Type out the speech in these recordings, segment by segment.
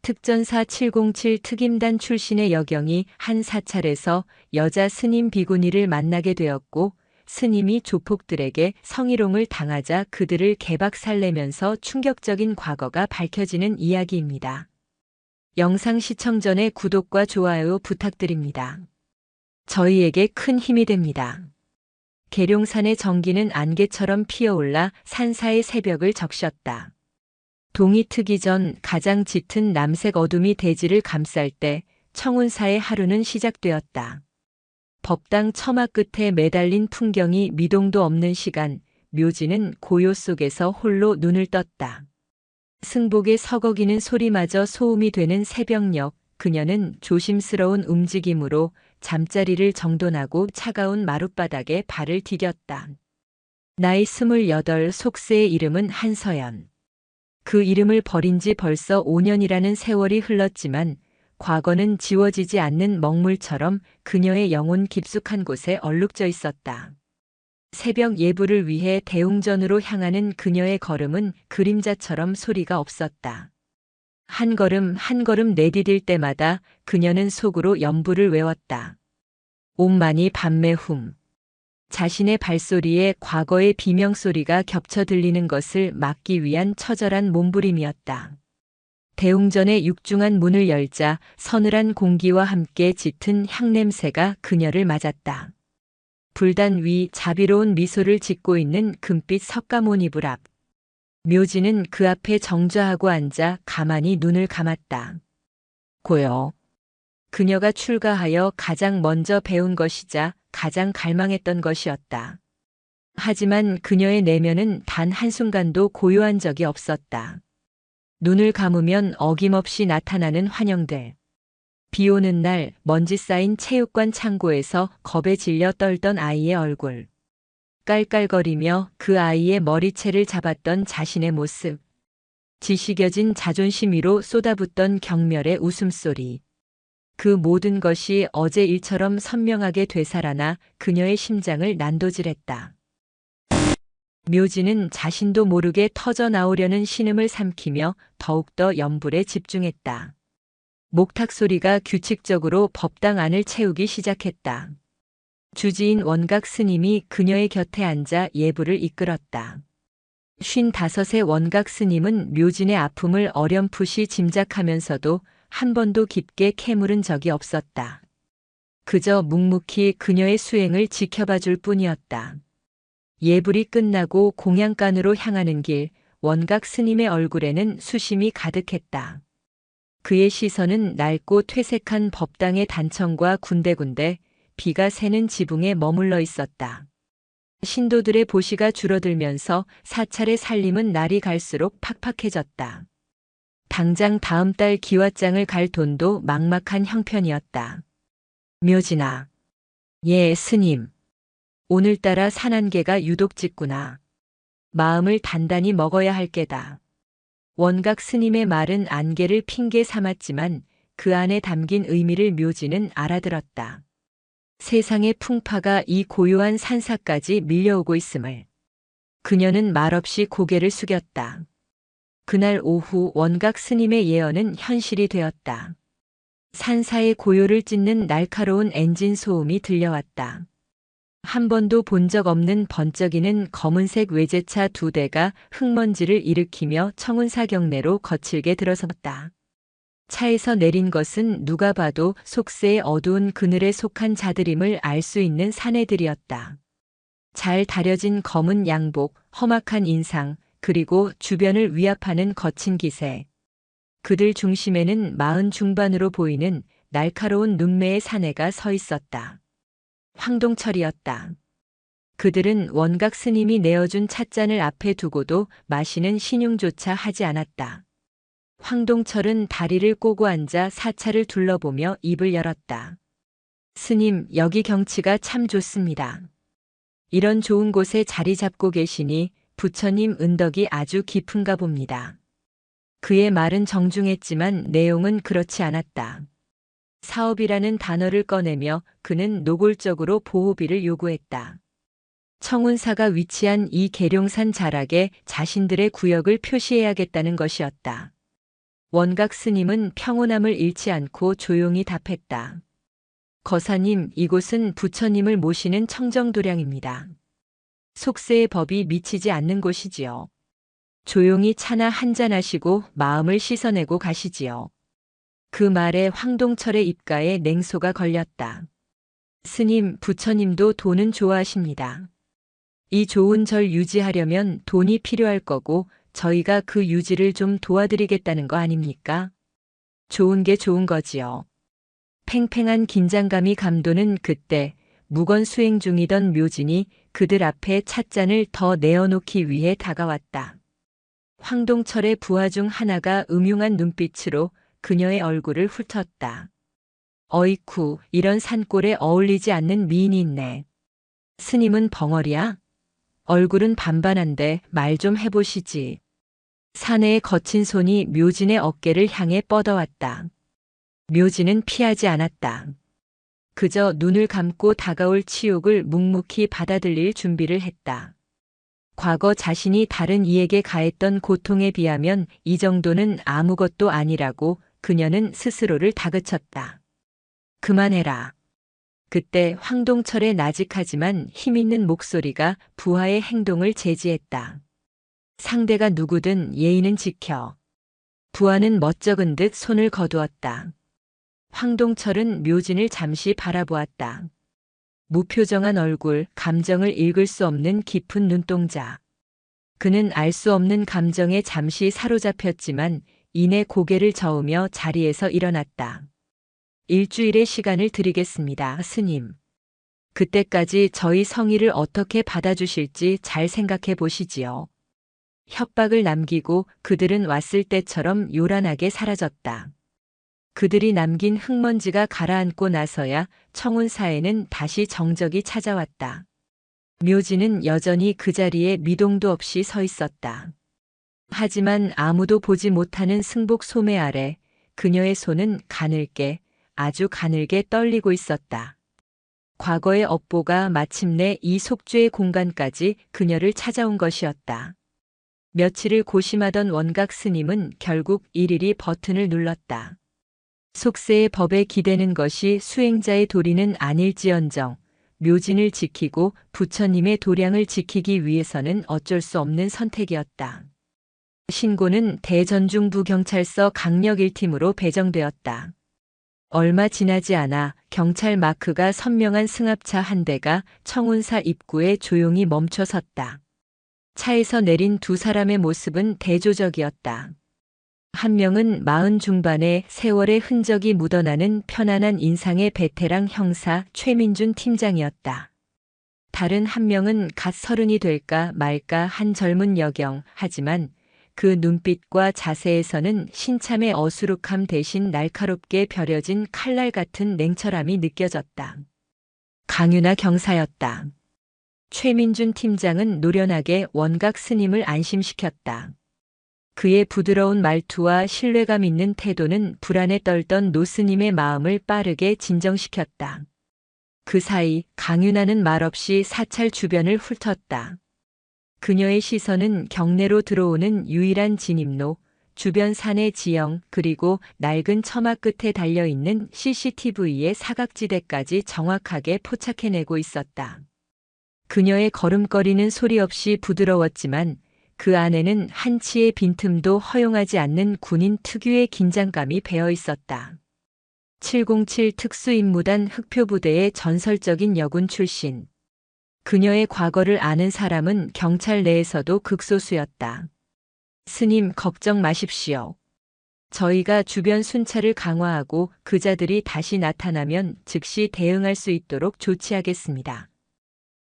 특전사 707 특임단 출신의 여경이 한 사찰에서 여자 스님 비구니를 만나게 되었고 스님이 조폭들에게 성희롱을 당하자 그들을 개박살내면서 충격적인 과거가 밝혀지는 이야기입니다. 영상 시청 전에 구독과 좋아요 부탁드립니다. 저희에게 큰 힘이 됩니다. 계룡산의 정기는 안개처럼 피어올라 산사의 새벽을 적셨다. 동이 트기 전 가장 짙은 남색 어둠이 대지를 감쌀 때 청운사의 하루는 시작되었다. 법당 처마 끝에 매달린 풍경이 미동도 없는 시간, 묘지는 고요 속에서 홀로 눈을 떴다. 승복의 서걱이는 소리마저 소음이 되는 새벽녘, 그녀는 조심스러운 움직임으로 잠자리를 정돈하고 차가운 마룻바닥에 발을 디뎠다. 나이 28, 속세의 이름은 한서연. 그 이름을 버린 지 벌써 5년이라는 세월이 흘렀지만 과거는 지워지지 않는 먹물처럼 그녀의 영혼 깊숙한 곳에 얼룩져 있었다. 새벽 예불을 위해 대웅전으로 향하는 그녀의 걸음은 그림자처럼 소리가 없었다. 한 걸음 한 걸음 내디딜 때마다 그녀는 속으로 연부를 외웠다. 옴마니 밤매훔. 자신의 발소리에 과거의 비명소리가 겹쳐 들리는 것을 막기 위한 처절한 몸부림이었다. 대웅전의 육중한 문을 열자 서늘한 공기와 함께 짙은 향냄새가 그녀를 맞았다. 불단 위 자비로운 미소를 짓고 있는 금빛 석가모니 불 앞. 묘지는 그 앞에 정좌하고 앉아 가만히 눈을 감았다. 고요. 그녀가 출가하여 가장 먼저 배운 것이자 가장 갈망했던 것이었다. 하지만 그녀의 내면은 단 한순간도 고요한 적이 없었다. 눈을 감으면 어김없이 나타나는 환영들. 비 오는 날 먼지 쌓인 체육관 창고에서 겁에 질려 떨던 아이의 얼굴. 깔깔거리며 그 아이의 머리채를 잡았던 자신의 모습. 지식여진 자존심 위로 쏟아붓던 경멸의 웃음소리. 그 모든 것이 어제 일처럼 선명하게 되살아나 그녀의 심장을 난도질했다. 묘지는 자신도 모르게 터져 나오려는 신음을 삼키며 더욱더 연불에 집중했다. 목탁 소리가 규칙적으로 법당 안을 채우기 시작했다. 주지인 원각 스님이 그녀의 곁에 앉아 예불을 이끌었다. 55의 원각 스님은 묘진의 아픔을 어렴풋이 짐작하면서도 한 번도 깊게 캐물은 적이 없었다. 그저 묵묵히 그녀의 수행을 지켜봐 줄 뿐이었다. 예불이 끝나고 공양간으로 향하는 길, 원각 스님의 얼굴에는 수심이 가득했다. 그의 시선은 낡고 퇴색한 법당의 단청과 군데군데 비가 새는 지붕에 머물러 있었다. 신도들의 보시가 줄어들면서 사찰의 살림은 날이 갈수록 팍팍해졌다. 당장 다음 달 기왓장을 갈 돈도 막막한 형편이었다. 묘진아. 예, 스님. 오늘따라 산안개가 유독 짙구나. 마음을 단단히 먹어야 할 게다. 원각 스님의 말은 안개를 핑계 삼았지만 그 안에 담긴 의미를 묘지는 알아들었다. 세상의 풍파가 이 고요한 산사까지 밀려오고 있음을. 그녀는 말없이 고개를 숙였다. 그날 오후 원각 스님의 예언은 현실이 되었다. 산사의 고요를 찢는 날카로운 엔진 소음이 들려왔다. 한 번도 본 적 없는 번쩍이는 검은색 외제차 2대가 흙먼지를 일으키며 청운사 경내로 거칠게 들어섰다. 차에서 내린 것은 누가 봐도 속세의 어두운 그늘에 속한 자들임을 알 수 있는 사내들이었다. 잘 다려진 검은 양복, 험악한 인상, 그리고 주변을 위압하는 거친 기세. 그들 중심에는 40 중반으로 보이는 날카로운 눈매의 사내가 서 있었다. 황동철이었다. 그들은 원각 스님이 내어준 찻잔을 앞에 두고도 마시는 신용조차 하지 않았다. 황동철은 다리를 꼬고 앉아 사찰을 둘러보며 입을 열었다. 스님, 여기 경치가 참 좋습니다. 이런 좋은 곳에 자리 잡고 계시니 부처님 은덕이 아주 깊은가 봅니다. 그의 말은 정중했지만 내용은 그렇지 않았다. 사업이라는 단어를 꺼내며 그는 노골적으로 보호비를 요구했다. 청운사가 위치한 이 계룡산 자락에 자신들의 구역을 표시해야겠다는 것이었다. 원각 스님은 평온함을 잃지 않고 조용히 답했다. 거사님, 이곳은 부처님을 모시는 청정도량입니다. 속세의 법이 미치지 않는 곳이지요. 조용히 차나 한잔하시고 마음을 씻어내고 가시지요. 그 말에 황동철의 입가에 냉소가 걸렸다. 스님, 부처님도 돈은 좋아하십니다. 이 좋은 절 유지하려면 돈이 필요할 거고 저희가 그 유지를 좀 도와드리겠다는 거 아닙니까? 좋은 게 좋은 거지요. 팽팽한 긴장감이 감도는 그때 무건 수행 중이던 묘진이 그들 앞에 찻잔을 더 내어놓기 위해 다가왔다. 황동철의 부하 중 하나가 음흉한 눈빛으로 그녀의 얼굴을 훑었다. 어이쿠, 이런 산골에 어울리지 않는 미인이 있네. 스님은 벙어리야? 얼굴은 반반한데 말 좀 해보시지. 사내의 거친 손이 묘진의 어깨를 향해 뻗어왔다. 묘진은 피하지 않았다. 그저 눈을 감고 다가올 치욕을 묵묵히 받아들일 준비를 했다. 과거 자신이 다른 이에게 가했던 고통에 비하면 이 정도는 아무것도 아니라고 그녀는 스스로를 다그쳤다. 그만해라. 그때 황동철의 나직하지만 힘있는 목소리가 부하의 행동을 제지했다. 상대가 누구든 예의는 지켜. 부하는 멋쩍은 듯 손을 거두었다. 황동철은 묘진을 잠시 바라보았다. 무표정한 얼굴, 감정을 읽을 수 없는 깊은 눈동자. 그는 알 수 없는 감정에 잠시 사로잡혔지만 이내 고개를 저으며 자리에서 일어났다. 일주일의 시간을 드리겠습니다, 스님. 그때까지 저희 성의를 어떻게 받아주실지 잘 생각해 보시지요. 협박을 남기고 그들은 왔을 때처럼 요란하게 사라졌다. 그들이 남긴 흙먼지가 가라앉고 나서야 청운사에는 다시 정적이 찾아왔다. 묘진은 여전히 그 자리에 미동도 없이 서 있었다. 하지만 아무도 보지 못하는 승복 소매 아래 그녀의 손은 가늘게, 아주 가늘게 떨리고 있었다. 과거의 업보가 마침내 이 속죄의 공간까지 그녀를 찾아온 것이었다. 며칠을 고심하던 원각 스님은 결국 일일이 버튼을 눌렀다. 속세의 법에 기대는 것이 수행자의 도리는 아닐지언정 묘진을 지키고 부처님의 도량을 지키기 위해서는 어쩔 수 없는 선택이었다. 신고는 대전중부경찰서 강력 1팀으로 배정되었다. 얼마 지나지 않아 경찰 마크가 선명한 승합차 한 대가 청운사 입구에 조용히 멈춰 섰다. 차에서 내린 두 사람의 모습은 대조적이었다. 한 명은 40 중반의 세월의 흔적이 묻어나는 편안한 인상의 베테랑 형사 최민준 팀장이었다. 다른 한 명은 갓 30이 될까 말까 한 젊은 여경, 하지만 그 눈빛과 자세에서는 신참의 어수룩함 대신 날카롭게 벼려진 칼날 같은 냉철함이 느껴졌다. 강윤아 경사였다. 최민준 팀장은 노련하게 원각 스님을 안심시켰다. 그의 부드러운 말투와 신뢰감 있는 태도는 불안에 떨던 노스님의 마음을 빠르게 진정시켰다. 그 사이 강윤아는 말없이 사찰 주변을 훑었다. 그녀의 시선은 경내로 들어오는 유일한 진입로, 주변 산의 지형, 그리고 낡은 처마 끝에 달려있는 CCTV의 사각지대까지 정확하게 포착해내고 있었다. 그녀의 걸음걸이는 소리 없이 부드러웠지만 그 안에는 한치의 빈틈도 허용하지 않는 군인 특유의 긴장감이 배어 있었다. 707 특수임무단 흑표부대의 전설적인 여군 출신. 그녀의 과거를 아는 사람은 경찰 내에서도 극소수였다. 스님, 걱정 마십시오. 저희가 주변 순찰을 강화하고 그자들이 다시 나타나면 즉시 대응할 수 있도록 조치하겠습니다.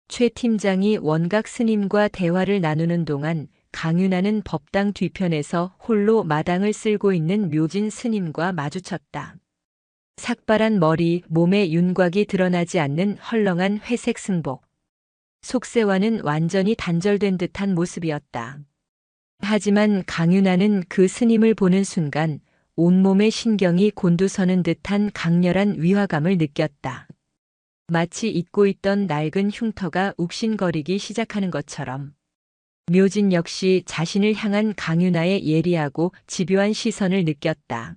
최 팀장이 원각 스님과 대화를 나누는 동안 강윤아는 법당 뒤편에서 홀로 마당을 쓸고 있는 묘진 스님과 마주쳤다. 삭발한 머리, 몸에 윤곽이 드러나지 않는 헐렁한 회색 승복. 속세와는 완전히 단절된 듯한 모습이었다. 하지만 강윤아는 그 스님을 보는 순간 온몸의 신경이 곤두서는 듯한 강렬한 위화감을 느꼈다. 마치 잊고 있던 낡은 흉터가 욱신거리기 시작하는 것처럼. 묘진 역시 자신을 향한 강윤아의 예리하고 집요한 시선을 느꼈다.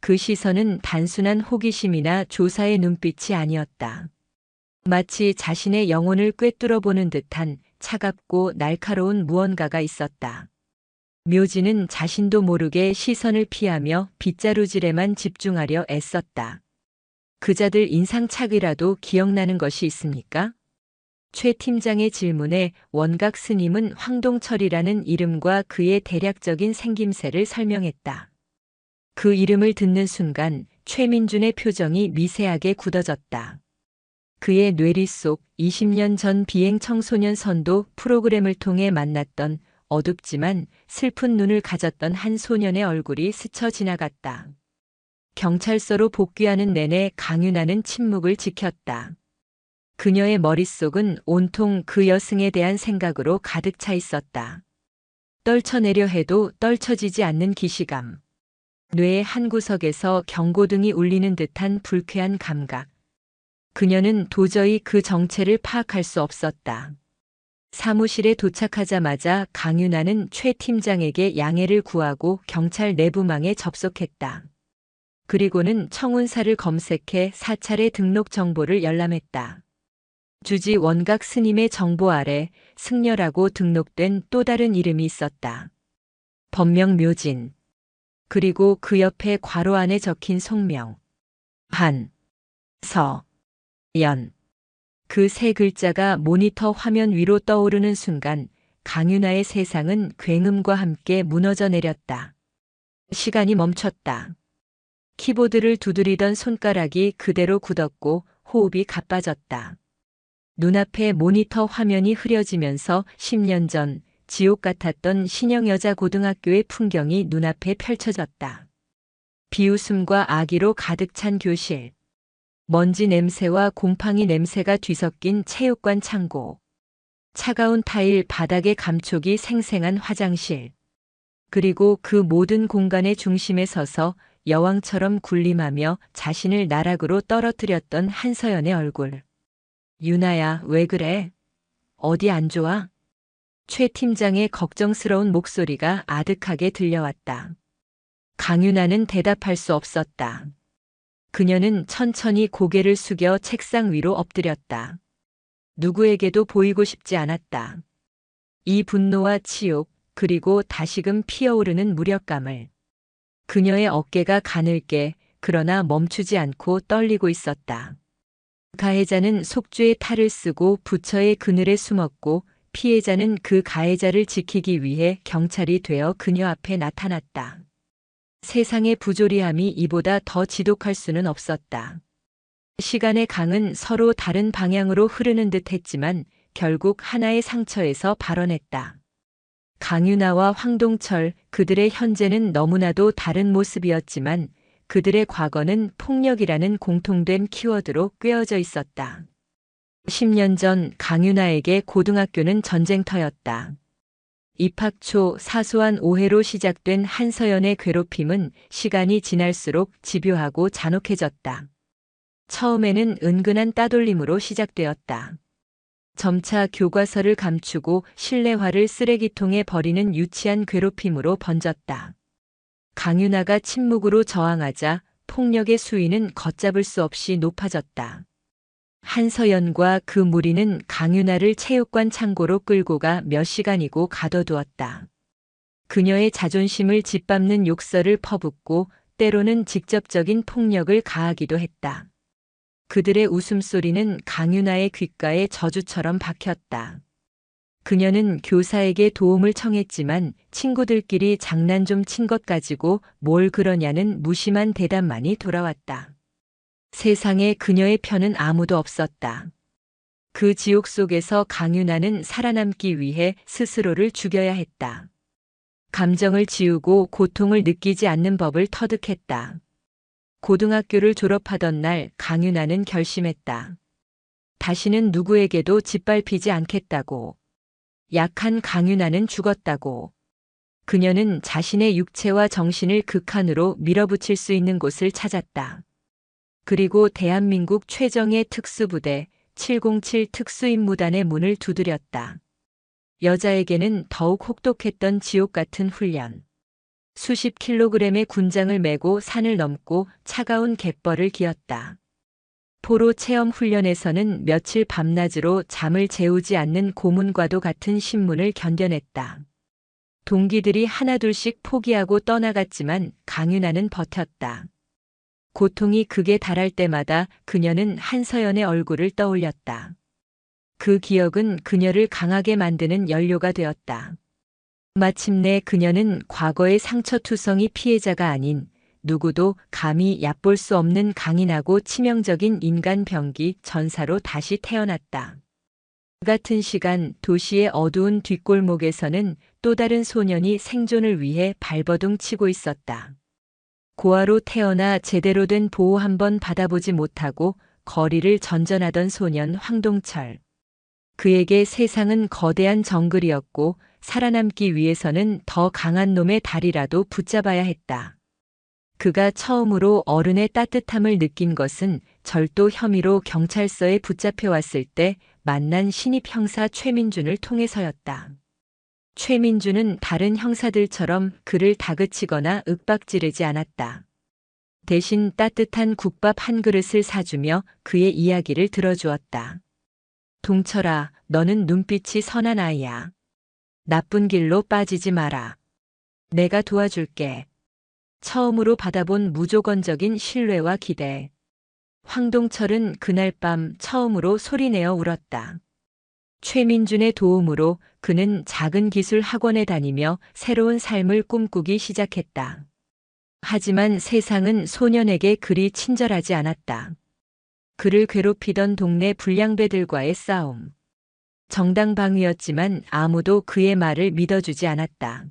그 시선은 단순한 호기심이나 조사의 눈빛이 아니었다. 마치 자신의 영혼을 꿰뚫어 보는 듯한 차갑고 날카로운 무언가가 있었다. 묘진은 자신도 모르게 시선을 피하며 빗자루질에만 집중하려 애썼다. 그자들 인상착이라도 기억나는 것이 있습니까? 최 팀장의 질문에 원각 스님은 황동철이라는 이름과 그의 대략적인 생김새를 설명했다. 그 이름을 듣는 순간 최민준의 표정이 미세하게 굳어졌다. 그의 뇌리 속 20년 전 비행 청소년 선도 프로그램을 통해 만났던 어둡지만 슬픈 눈을 가졌던 한 소년의 얼굴이 스쳐 지나갔다. 경찰서로 복귀하는 내내 강윤아는 침묵을 지켰다. 그녀의 머릿속은 온통 그 여승에 대한 생각으로 가득 차 있었다. 떨쳐내려 해도 떨쳐지지 않는 기시감. 뇌의 한 구석에서 경고등이 울리는 듯한 불쾌한 감각. 그녀는 도저히 그 정체를 파악할 수 없었다. 사무실에 도착하자마자 강윤아는 최 팀장에게 양해를 구하고 경찰 내부망에 접속했다. 그리고는 청운사를 검색해 사찰의 등록 정보를 열람했다. 주지 원각 스님의 정보 아래 승려라고 등록된 또 다른 이름이 있었다. 법명 묘진. 그리고 그 옆에 괄호 안에 적힌 속명. 한, 서, 연. 그 세 글자가 모니터 화면 위로 떠오르는 순간 강윤아의 세상은 굉음과 함께 무너져 내렸다. 시간이 멈췄다. 키보드를 두드리던 손가락이 그대로 굳었고 호흡이 가빠졌다. 눈앞에 모니터 화면이 흐려지면서 10년 전 지옥 같았던 신영여자고등학교의 풍경이 눈앞에 펼쳐졌다. 비웃음과 악의로 가득 찬 교실. 먼지 냄새와 곰팡이 냄새가 뒤섞인 체육관 창고. 차가운 타일 바닥에 감촉이 생생한 화장실. 그리고 그 모든 공간의 중심에 서서 여왕처럼 군림하며 자신을 나락으로 떨어뜨렸던 한서연의 얼굴. 윤아야, 왜 그래? 어디 안 좋아? 최 팀장의 걱정스러운 목소리가 아득하게 들려왔다. 강윤아는 대답할 수 없었다. 그녀는 천천히 고개를 숙여 책상 위로 엎드렸다. 누구에게도 보이고 싶지 않았다. 이 분노와 치욕, 그리고 다시금 피어오르는 무력감을. 그녀의 어깨가 가늘게 그러나 멈추지 않고 떨리고 있었다. 가해자는 속죄의 탈을 쓰고 부처의 그늘에 숨었고 피해자는 그 가해자를 지키기 위해 경찰이 되어 그녀 앞에 나타났다. 세상의 부조리함이 이보다 더 지독할 수는 없었다. 시간의 강은 서로 다른 방향으로 흐르는 듯 했지만 결국 하나의 상처에서 발원했다. 강윤아와 황동철, 그들의 현재는 너무나도 다른 모습이었지만 그들의 과거는 폭력이라는 공통된 키워드로 꿰어져 있었다. 10년 전 강윤아에게 고등학교는 전쟁터였다. 입학 초 사소한 오해로 시작된 한서연의 괴롭힘은 시간이 지날수록 집요하고 잔혹해졌다. 처음에는 은근한 따돌림으로 시작되었다. 점차 교과서를 감추고 실내화를 쓰레기통에 버리는 유치한 괴롭힘으로 번졌다. 강윤아가 침묵으로 저항하자 폭력의 수위는 걷잡을 수 없이 높아졌다. 한서연과 그 무리는 강윤아를 체육관 창고로 끌고 가 몇 시간이고 가둬두었다. 그녀의 자존심을 짓밟는 욕설을 퍼붓고 때로는 직접적인 폭력을 가하기도 했다. 그들의 웃음소리는 강윤아의 귓가에 저주처럼 박혔다. 그녀는 교사에게 도움을 청했지만 친구들끼리 장난 좀 친 것 가지고 뭘 그러냐는 무심한 대답만이 돌아왔다. 세상에 그녀의 편은 아무도 없었다. 그 지옥 속에서 강윤아는 살아남기 위해 스스로를 죽여야 했다. 감정을 지우고 고통을 느끼지 않는 법을 터득했다. 고등학교를 졸업하던 날 강윤아는 결심했다. 다시는 누구에게도 짓밟히지 않겠다고. 약한 강윤아는 죽었다고. 그녀는 자신의 육체와 정신을 극한으로 밀어붙일 수 있는 곳을 찾았다. 그리고 대한민국 최정예 특수부대 707 특수임무단의 문을 두드렸다. 여자에게는 더욱 혹독했던 지옥 같은 훈련. 수십 킬로그램의 군장을 메고 산을 넘고 차가운 갯벌을 기었다. 포로 체험 훈련에서는 며칠 밤낮으로 잠을 재우지 않는 고문과도 같은 신문을 견뎌냈다. 동기들이 하나둘씩 포기하고 떠나갔지만 강윤아는 버텼다. 고통이 극에 달할 때마다 그녀는 한서연의 얼굴을 떠올렸다. 그 기억은 그녀를 강하게 만드는 연료가 되었다. 마침내 그녀는 과거의 상처투성이 피해자가 아닌 누구도 감히 얕볼 수 없는 강인하고 치명적인 인간 병기 전사로 다시 태어났다. 그 같은 시간 도시의 어두운 뒷골목에서는 또 다른 소년이 생존을 위해 발버둥 치고 있었다. 고아로 태어나 제대로 된 보호 한번 받아보지 못하고 거리를 전전하던 소년 황동철. 그에게 세상은 거대한 정글이었고 살아남기 위해서는 더 강한 놈의 다리라도 붙잡아야 했다. 그가 처음으로 어른의 따뜻함을 느낀 것은 절도 혐의로 경찰서에 붙잡혀왔을 때 만난 신입 형사 최민준을 통해서였다. 최민준은 다른 형사들처럼 그를 다그치거나 윽박지르지 않았다. 대신 따뜻한 국밥 한 그릇을 사주며 그의 이야기를 들어주었다. 동철아, 너는 눈빛이 선한 아이야. 나쁜 길로 빠지지 마라. 내가 도와줄게. 처음으로 받아본 무조건적인 신뢰와 기대. 황동철은 그날 밤 처음으로 소리내어 울었다. 최민준의 도움으로 그는 작은 기술 학원에 다니며 새로운 삶을 꿈꾸기 시작했다. 하지만 세상은 소년에게 그리 친절하지 않았다. 그를 괴롭히던 동네 불량배들과의 싸움. 정당방위였지만 아무도 그의 말을 믿어주지 않았다.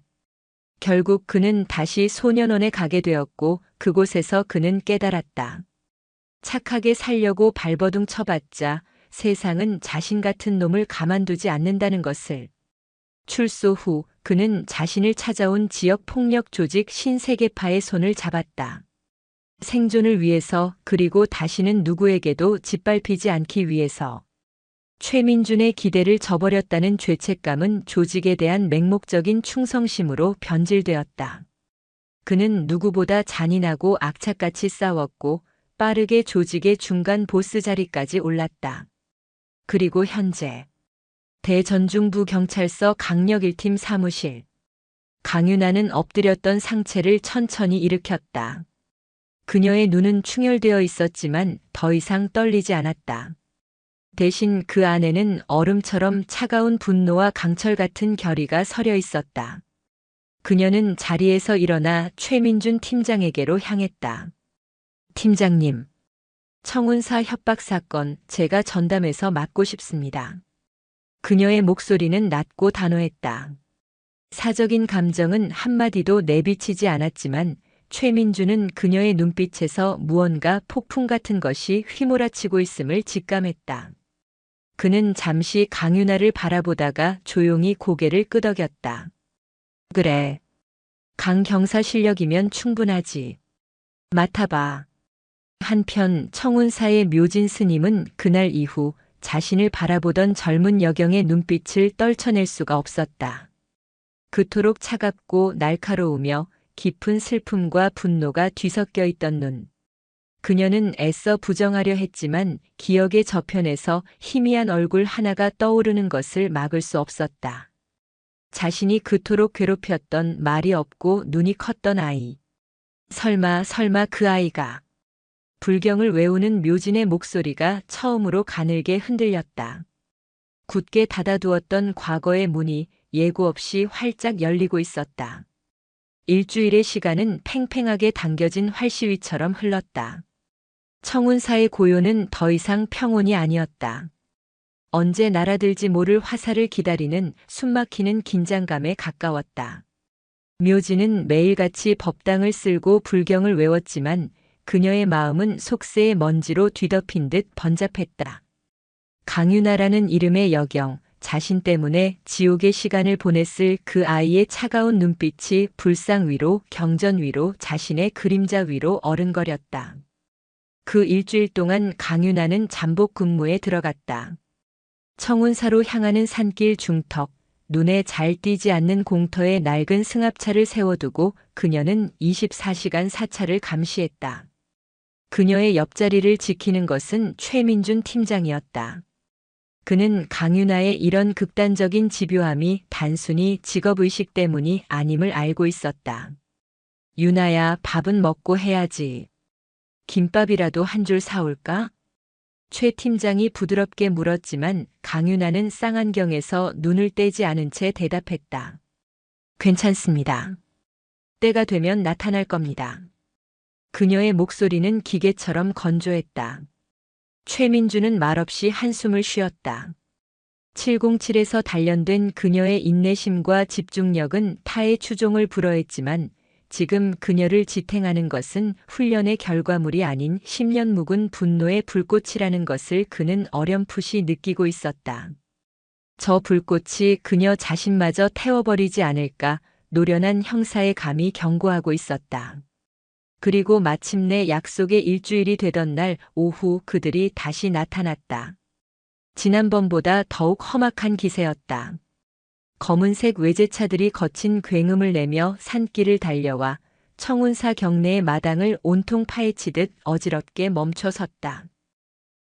결국 그는 다시 소년원에 가게 되었고 그곳에서 그는 깨달았다. 착하게 살려고 발버둥 쳐봤자 세상은 자신 같은 놈을 가만두지 않는다는 것을. 출소 후 그는 자신을 찾아온 지역 폭력 조직 신세계파의 손을 잡았다. 생존을 위해서 그리고 다시는 누구에게도 짓밟히지 않기 위해서. 최민준의 기대를 저버렸다는 죄책감은 조직에 대한 맹목적인 충성심으로 변질되었다. 그는 누구보다 잔인하고 악착같이 싸웠고 빠르게 조직의 중간 보스 자리까지 올랐다. 그리고 현재 대전중부 경찰서 강력 1팀 사무실. 강윤아는 엎드렸던 상체를 천천히 일으켰다. 그녀의 눈은 충혈되어 있었지만 더 이상 떨리지 않았다. 대신 그 안에는 얼음처럼 차가운 분노와 강철 같은 결의가 서려 있었다. 그녀는 자리에서 일어나 최민준 팀장에게로 향했다. 팀장님, 청운사 협박 사건 제가 전담해서 맡고 싶습니다. 그녀의 목소리는 낮고 단호했다. 사적인 감정은 한마디도 내비치지 않았지만 최민준은 그녀의 눈빛에서 무언가 폭풍 같은 것이 휘몰아치고 있음을 직감했다. 그는 잠시 강윤아를 바라보다가 조용히 고개를 끄덕였다. 그래. 강 경사 실력이면 충분하지. 맡아봐. 한편 청운사의 묘진 스님은 그날 이후 자신을 바라보던 젊은 여경의 눈빛을 떨쳐낼 수가 없었다. 그토록 차갑고 날카로우며 깊은 슬픔과 분노가 뒤섞여 있던 눈. 그녀는 애써 부정하려 했지만 기억의 저편에서 희미한 얼굴 하나가 떠오르는 것을 막을 수 없었다. 자신이 그토록 괴롭혔던 말이 없고 눈이 컸던 아이. 설마 그 아이가. 불경을 외우는 묘진의 목소리가 처음으로 가늘게 흔들렸다. 굳게 닫아두었던 과거의 문이 예고 없이 활짝 열리고 있었다. 일주일의 시간은 팽팽하게 당겨진 활시위처럼 흘렀다. 청운사의 고요는 더 이상 평온이 아니었다. 언제 날아들지 모를 화살을 기다리는 숨막히는 긴장감에 가까웠다. 묘진은 매일같이 법당을 쓸고 불경을 외웠지만 그녀의 마음은 속세의 먼지로 뒤덮인 듯 번잡했다. 강윤아라는 이름의 여경, 자신 때문에 지옥의 시간을 보냈을 그 아이의 차가운 눈빛이 불상 위로, 경전 위로, 자신의 그림자 위로 어른거렸다. 그 일주일 동안 강윤아는 잠복 근무에 들어갔다. 청운사로 향하는 산길 중턱, 눈에 잘 띄지 않는 공터에 낡은 승합차를 세워두고 그녀는 24시간 사찰을 감시했다. 그녀의 옆자리를 지키는 것은 최민준 팀장이었다. 그는 강윤아의 이런 극단적인 집요함이 단순히 직업의식 때문이 아님을 알고 있었다. 윤아야, 밥은 먹고 해야지. 김밥이라도 한 줄 사올까? 최 팀장이 부드럽게 물었지만 강윤아는 쌍안경에서 눈을 떼지 않은 채 대답했다. 괜찮습니다. 때가 되면 나타날 겁니다. 그녀의 목소리는 기계처럼 건조했다. 최민주는 말없이 한숨을 쉬었다. 707에서 단련된 그녀의 인내심과 집중력은 타의 추종을 불허했지만 지금 그녀를 지탱하는 것은 훈련의 결과물이 아닌 10년 묵은 분노의 불꽃이라는 것을 그는 어렴풋이 느끼고 있었다. 저 불꽃이 그녀 자신마저 태워버리지 않을까 노련한 형사의 감이 경고하고 있었다. 그리고 마침내 약속의 일주일이 되던 날 오후 그들이 다시 나타났다. 지난번보다 더욱 험악한 기세였다. 검은색 외제차들이 거친 굉음을 내며 산길을 달려와 청운사 경내의 마당을 온통 파헤치듯 어지럽게 멈춰 섰다.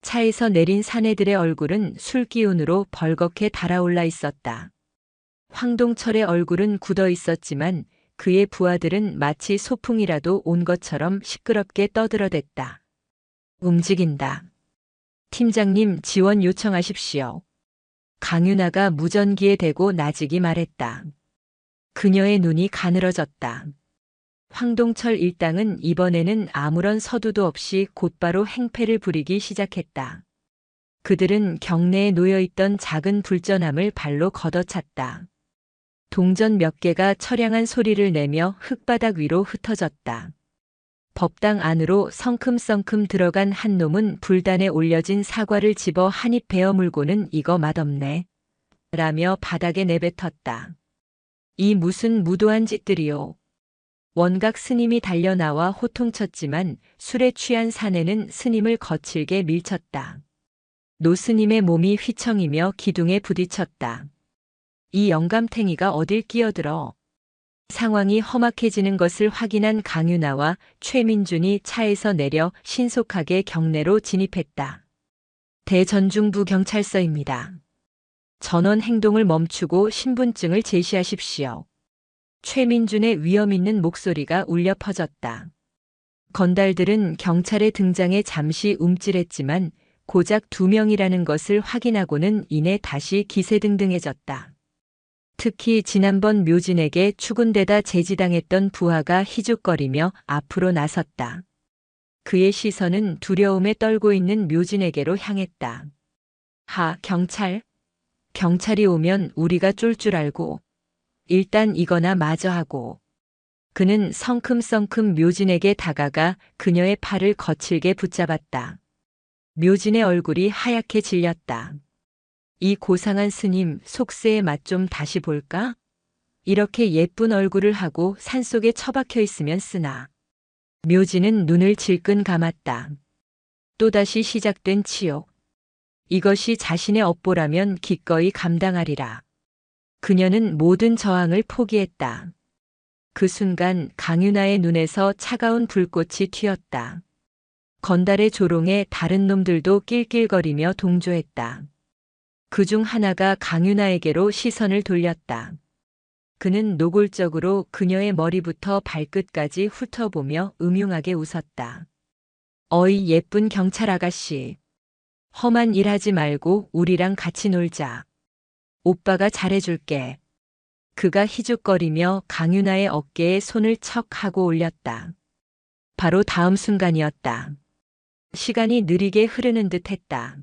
차에서 내린 사내들의 얼굴은 술기운으로 벌겋게 달아올라 있었다. 황동철의 얼굴은 굳어 있었지만 그의 부하들은 마치 소풍이라도 온 것처럼 시끄럽게 떠들어댔다. 움직인다. 팀장님, 지원 요청하십시오. 강윤아가 무전기에 대고 나직이 말했다. 그녀의 눈이 가늘어졌다. 황동철 일당은 이번에는 아무런 서두도 없이 곧바로 행패를 부리기 시작했다. 그들은 경내에 놓여있던 작은 불전함을 발로 걷어찼다. 동전 몇 개가 처량한 소리를 내며 흙바닥 위로 흩어졌다. 법당 안으로 성큼성큼 들어간 한 놈은 불단에 올려진 사과를 집어 한 입 베어 물고는 이거 맛없네. 라며 바닥에 내뱉었다. 이 무슨 무도한 짓들이요. 원각 스님이 달려나와 호통쳤지만 술에 취한 사내는 스님을 거칠게 밀쳤다. 노 스님의 몸이 휘청이며 기둥에 부딪혔다. 이 영감탱이가 어딜 끼어들어. 상황이 험악해지는 것을 확인한 강윤아와 최민준이 차에서 내려 신속하게 경내로 진입했다. 대전중부 경찰서입니다. 전원 행동을 멈추고 신분증을 제시하십시오. 최민준의 위험 있는 목소리가 울려 퍼졌다. 건달들은 경찰의 등장에 잠시 움찔했지만 고작 2명이라는 것을 확인하고는 이내 다시 기세등등해졌다. 특히 지난번 묘진에게 추군대다 제지당했던 부하가 희죽거리며 앞으로 나섰다. 그의 시선은 두려움에 떨고 있는 묘진에게로 향했다. 하, 경찰? 경찰이 오면 우리가 쫄 줄 알고. 일단 이거나 마저 하고. 그는 성큼성큼 묘진에게 다가가 그녀의 팔을 거칠게 붙잡았다. 묘진의 얼굴이 하얗게 질렸다. 이 고상한 스님 속세의 맛 좀 다시 볼까? 이렇게 예쁜 얼굴을 하고 산속에 처박혀 있으면 쓰나. 묘진은 눈을 질끈 감았다. 또다시 시작된 치욕. 이것이 자신의 업보라면 기꺼이 감당하리라. 그녀는 모든 저항을 포기했다. 그 순간 강윤아의 눈에서 차가운 불꽃이 튀었다. 건달의 조롱에 다른 놈들도 낄낄거리며 동조했다. 그중 하나가 강윤아에게로 시선을 돌렸다. 그는 노골적으로 그녀의 머리부터 발끝까지 훑어보며 음흉하게 웃었다. 어이 예쁜 경찰 아가씨. 험한 일 하지 말고 우리랑 같이 놀자. 오빠가 잘해줄게. 그가 희죽거리며 강윤아의 어깨에 손을 척 하고 올렸다. 바로 다음 순간이었다. 시간이 느리게 흐르는 듯 했다.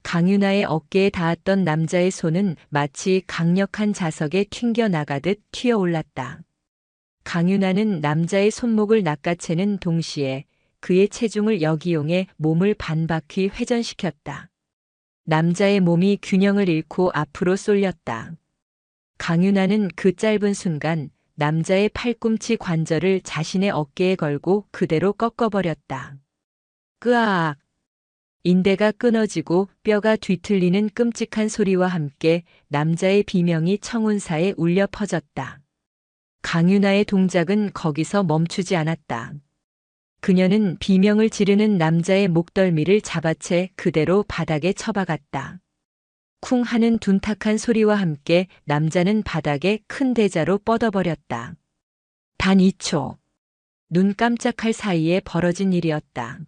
강윤아의 어깨에 닿았던 남자의 손은 마치 강력한 자석에 튕겨나가듯 튀어올랐다. 강윤아는 남자의 손목을 낚아채는 동시에 그의 체중을 역이용해 몸을 반바퀴 회전시켰다. 남자의 몸이 균형을 잃고 앞으로 쏠렸다. 강윤아는 그 짧은 순간 남자의 팔꿈치 관절을 자신의 어깨에 걸고 그대로 꺾어버렸다. 끄아악! 인대가 끊어지고 뼈가 뒤틀리는 끔찍한 소리와 함께 남자의 비명이 청운사에 울려 퍼졌다. 강윤아의 동작은 거기서 멈추지 않았다. 그녀는 비명을 지르는 남자의 목덜미를 잡아채 그대로 바닥에 처박았다. 쿵 하는 둔탁한 소리와 함께 남자는 바닥에 큰 대자로 뻗어버렸다. 단 2초. 눈 깜짝할 사이에 벌어진 일이었다.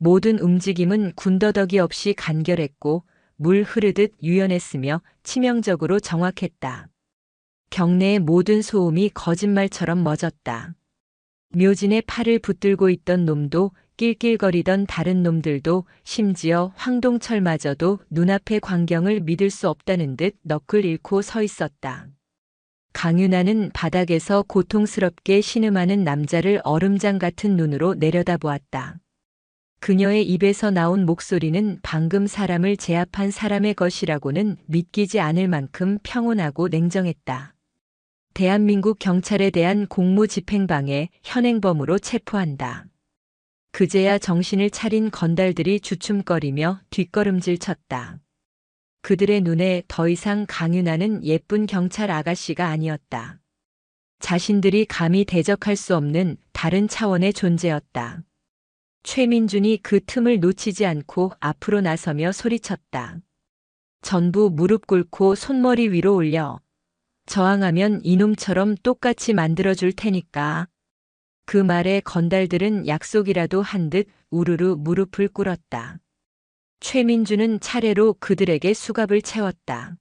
모든 움직임은 군더더기 없이 간결했고 물 흐르듯 유연했으며 치명적으로 정확했다. 경내의 모든 소음이 거짓말처럼 멎었다. 묘진의 팔을 붙들고 있던 놈도 낄낄거리던 다른 놈들도 심지어 황동철마저도 눈앞의 광경을 믿을 수 없다는 듯 넋을 잃고 서 있었다. 강윤아는 바닥에서 고통스럽게 신음하는 남자를 얼음장 같은 눈으로 내려다보았다. 그녀의 입에서 나온 목소리는 방금 사람을 제압한 사람의 것이라고는 믿기지 않을 만큼 평온하고 냉정했다. 대한민국 경찰에 대한 공무집행방해 현행범으로 체포한다. 그제야 정신을 차린 건달들이 주춤거리며 뒷걸음질 쳤다. 그들의 눈에 더 이상 강윤아는 예쁜 경찰 아가씨가 아니었다. 자신들이 감히 대적할 수 없는 다른 차원의 존재였다. 최민준이 그 틈을 놓치지 않고 앞으로 나서며 소리쳤다. 전부 무릎 꿇고 손머리 위로 올려. 저항하면 이놈처럼 똑같이 만들어줄 테니까. 그 말에 건달들은 약속이라도 한 듯 우르르 무릎을 꿇었다. 최민준은 차례로 그들에게 수갑을 채웠다.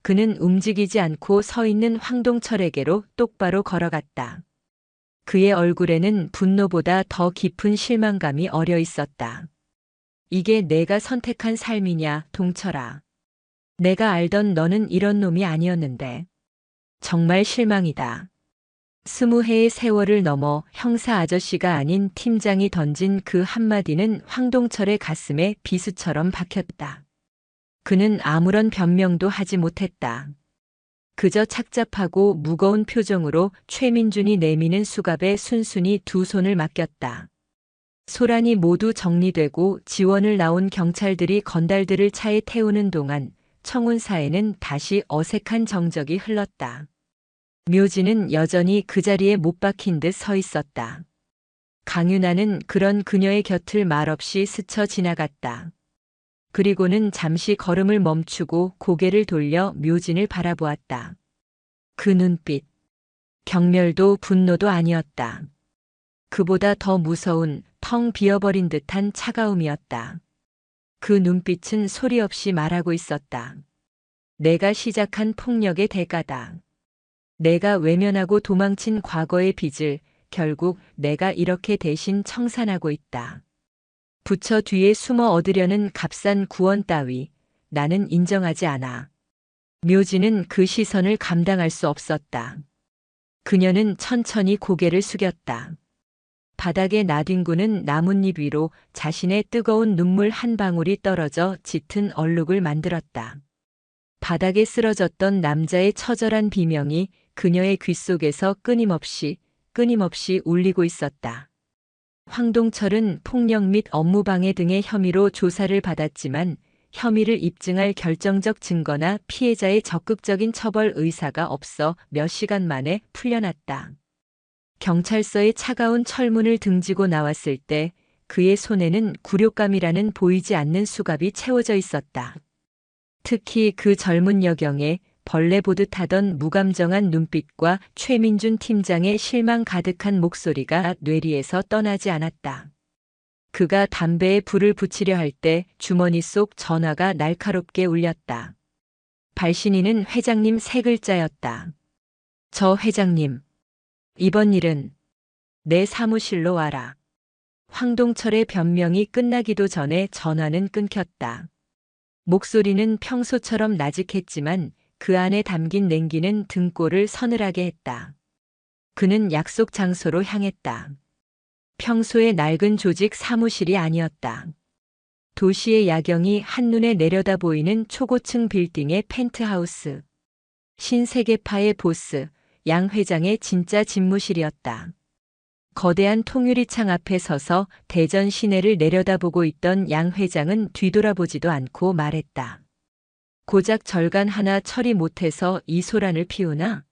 그는 움직이지 않고 서 있는 황동철에게로 똑바로 걸어갔다. 그의 얼굴에는 분노보다 더 깊은 실망감이 어려 있었다. 이게 내가 선택한 삶이냐, 동철아. 내가 알던 너는 이런 놈이 아니었는데. 정말 실망이다. 20해의 세월을 넘어 형사 아저씨가 아닌 팀장이 던진 그 한마디는 황동철의 가슴에 비수처럼 박혔다. 그는 아무런 변명도 하지 못했다. 그저 착잡하고 무거운 표정으로 최민준이 내미는 수갑에 순순히 두 손을 맡겼다. 소란이 모두 정리되고 지원을 나온 경찰들이 건달들을 차에 태우는 동안 청운사에는 다시 어색한 정적이 흘렀다. 묘진은 여전히 그 자리에 못 박힌 듯 서 있었다. 강윤아는 그런 그녀의 곁을 말없이 스쳐 지나갔다. 그리고는 잠시 걸음을 멈추고 고개를 돌려 묘진을 바라보았다. 그 눈빛. 경멸도 분노도 아니었다. 그보다 더 무서운 텅 비어버린 듯한 차가움이었다. 그 눈빛은 소리 없이 말하고 있었다. 내가 시작한 폭력의 대가다. 내가 외면하고 도망친 과거의 빚을 결국 내가 이렇게 대신 청산하고 있다. 부처 뒤에 숨어 얻으려는 값싼 구원 따위 나는 인정하지 않아. 묘진은 그 시선을 감당할 수 없었다. 그녀는 천천히 고개를 숙였다. 바닥에 나뒹구는 나뭇잎 위로 자신의 뜨거운 눈물 한 방울이 떨어져 짙은 얼룩을 만들었다. 바닥에 쓰러졌던 남자의 처절한 비명이 그녀의 귓속에서 끊임없이 울리고 있었다. 황동철은 폭력 및 업무방해 등의 혐의로 조사를 받았지만 혐의를 입증할 결정적 증거나 피해자의 적극적인 처벌 의사가 없어 몇 시간 만에 풀려났다. 경찰서의 차가운 철문을 등지고 나왔을 때 그의 손에는 굴욕감이라는 보이지 않는 수갑이 채워져 있었다. 특히 그 젊은 여경의 벌레 보듯 하던 무감정한 눈빛과 최민준 팀장의 실망 가득한 목소리가 뇌리에서 떠나지 않았다. 그가 담배에 불을 붙이려 할 때 주머니 속 전화가 날카롭게 울렸다. 발신인은 회장님 세 글자였다. 저 회장님. 이번 일은 내 사무실로 와라. 황동철의 변명이 끝나기도 전에 전화는 끊겼다. 목소리는 평소처럼 나직했지만 그 안에 담긴 냉기는 등골을 서늘하게 했다. 그는 약속 장소로 향했다. 평소의 낡은 조직 사무실이 아니었다. 도시의 야경이 한눈에 내려다 보이는 초고층 빌딩의 펜트하우스. 신세계파의 보스, 양 회장의 진짜 집무실이었다. 거대한 통유리창 앞에 서서 대전 시내를 내려다보고 있던 양 회장은 뒤돌아보지도 않고 말했다. 고작 절간 하나 처리 못해서 이 소란을 피우나?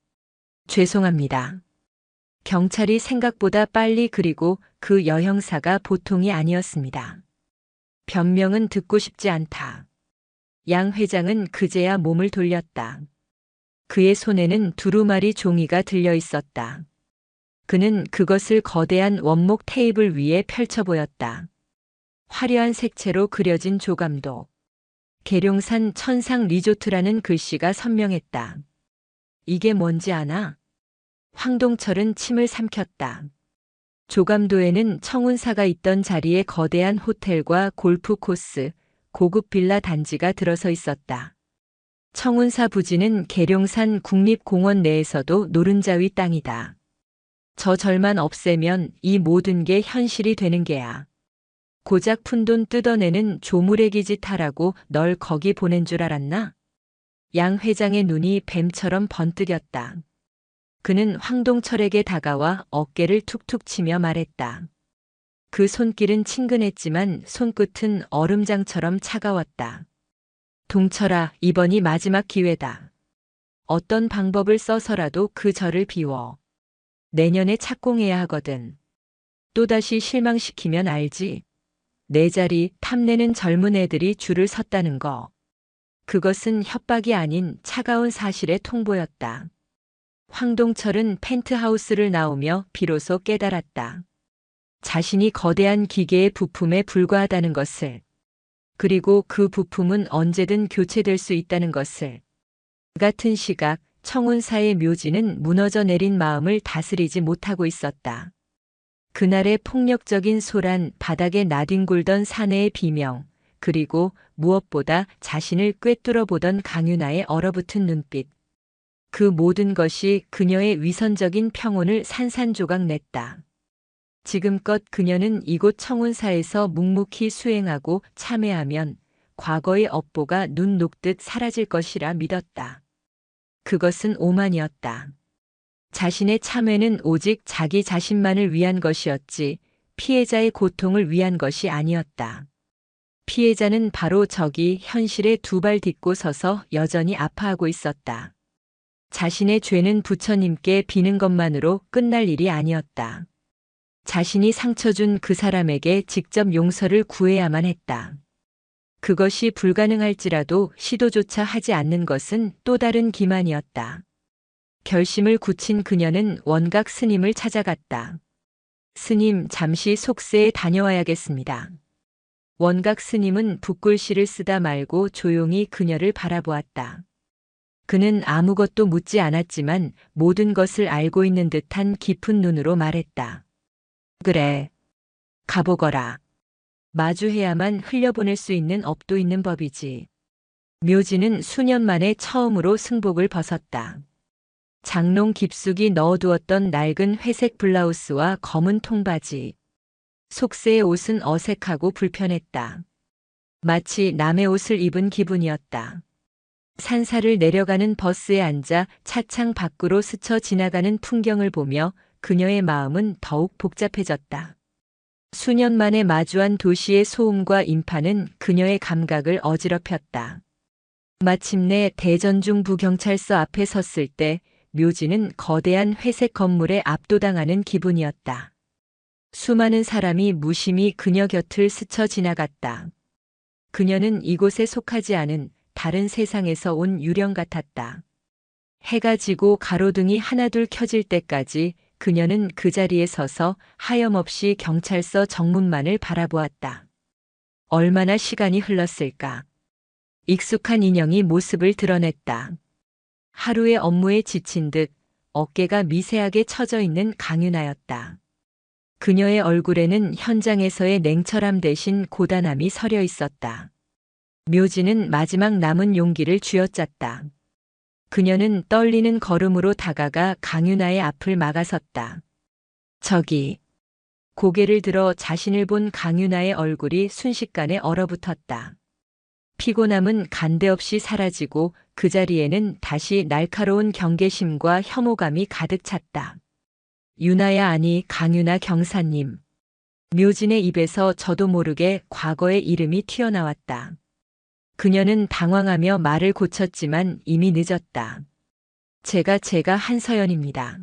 죄송합니다. 경찰이 생각보다 빨리 그리고 그 여형사가 보통이 아니었습니다. 변명은 듣고 싶지 않다. 양 회장은 그제야 몸을 돌렸다. 그의 손에는 두루마리 종이가 들려 있었다. 그는 그것을 거대한 원목 테이블 위에 펼쳐 보였다. 화려한 색채로 그려진 조감도. 계룡산 천상 리조트라는 글씨가 선명했다. 이게 뭔지 아나? 황동철은 침을 삼켰다. 조감도에는 청운사가 있던 자리에 거대한 호텔과 골프 코스, 고급 빌라 단지가 들어서 있었다. 청운사 부지는 계룡산 국립공원 내에서도 노른자위 땅이다. 저 절만 없애면 이 모든 게 현실이 되는 게야. 고작 푼돈 뜯어내는 조무래기 짓 하라고 널 거기 보낸 줄 알았나? 양 회장의 눈이 뱀처럼 번뜩였다. 그는 황동철에게 다가와 어깨를 툭툭 치며 말했다. 그 손길은 친근했지만 손끝은 얼음장처럼 차가웠다. 동철아, 이번이 마지막 기회다. 어떤 방법을 써서라도 그 절을 비워. 내년에 착공해야 하거든. 또다시 실망시키면 알지. 내 자리 탐내는 젊은 애들이 줄을 섰다는 거. 그것은 협박이 아닌 차가운 사실의 통보였다. 황동철은 펜트하우스를 나오며 비로소 깨달았다. 자신이 거대한 기계의 부품에 불과하다는 것을. 그리고 그 부품은 언제든 교체될 수 있다는 것을. 그 같은 시각 청운사의 묘지는 무너져 내린 마음을 다스리지 못하고 있었다. 그날의 폭력적인 소란, 바닥에 나뒹굴던 사내의 비명, 그리고 무엇보다 자신을 꿰뚫어 보던 강윤아의 얼어붙은 눈빛. 그 모든 것이 그녀의 위선적인 평온을 산산조각 냈다. 지금껏 그녀는 이곳 청운사에서 묵묵히 수행하고 참회하면 과거의 업보가 눈 녹듯 사라질 것이라 믿었다. 그것은 오만이었다. 자신의 참회는 오직 자기 자신만을 위한 것이었지 피해자의 고통을 위한 것이 아니었다. 피해자는 바로 저기 현실에 두 발 딛고 서서 여전히 아파하고 있었다. 자신의 죄는 부처님께 비는 것만으로 끝날 일이 아니었다. 자신이 상처 준 그 사람에게 직접 용서를 구해야만 했다. 그것이 불가능할지라도 시도조차 하지 않는 것은 또 다른 기만이었다. 결심을 굳힌 그녀는 원각 스님을 찾아갔다. 스님, 잠시 속세에 다녀와야겠습니다. 원각 스님은 붓글씨를 쓰다 말고 조용히 그녀를 바라보았다. 그는 아무것도 묻지 않았지만 모든 것을 알고 있는 듯한 깊은 눈으로 말했다. 그래. 가보거라. 마주해야만 흘려보낼 수 있는 업도 있는 법이지. 묘지는 수년 만에 처음으로 승복을 벗었다. 장롱 깊숙이 넣어두었던 낡은 회색 블라우스와 검은 통바지. 속세의 옷은 어색하고 불편했다. 마치 남의 옷을 입은 기분이었다. 산사를 내려가는 버스에 앉아 차창 밖으로 스쳐 지나가는 풍경을 보며 그녀의 마음은 더욱 복잡해졌다. 수년 만에 마주한 도시의 소음과 인파는 그녀의 감각을 어지럽혔다. 마침내 대전중부경찰서 앞에 섰을 때 묘지는 거대한 회색 건물에 압도당하는 기분이었다. 수많은 사람이 무심히 그녀 곁을 스쳐 지나갔다. 그녀는 이곳에 속하지 않은 다른 세상에서 온 유령 같았다. 해가 지고 가로등이 하나둘 켜질 때까지 그녀는 그 자리에 서서 하염없이 경찰서 정문만을 바라보았다. 얼마나 시간이 흘렀을까. 익숙한 인형이 모습을 드러냈다. 하루의 업무에 지친 듯 어깨가 미세하게 처져 있는 강윤아였다. 그녀의 얼굴에는 현장에서의 냉철함 대신 고단함이 서려 있었다. 묘지는 마지막 남은 용기를 쥐어짰다. 그녀는 떨리는 걸음으로 다가가 강윤아의 앞을 막아섰다. 저기. 고개를 들어 자신을 본 강윤아의 얼굴이 순식간에 얼어붙었다. 피곤함은 간데없이 사라지고 그 자리에는 다시 날카로운 경계심과 혐오감이 가득 찼다. 유나야 아니 강유나 경사님. 묘진의 입에서 저도 모르게 과거의 이름이 튀어나왔다. 그녀는 당황하며 말을 고쳤지만 이미 늦었다. 제가 한서연입니다.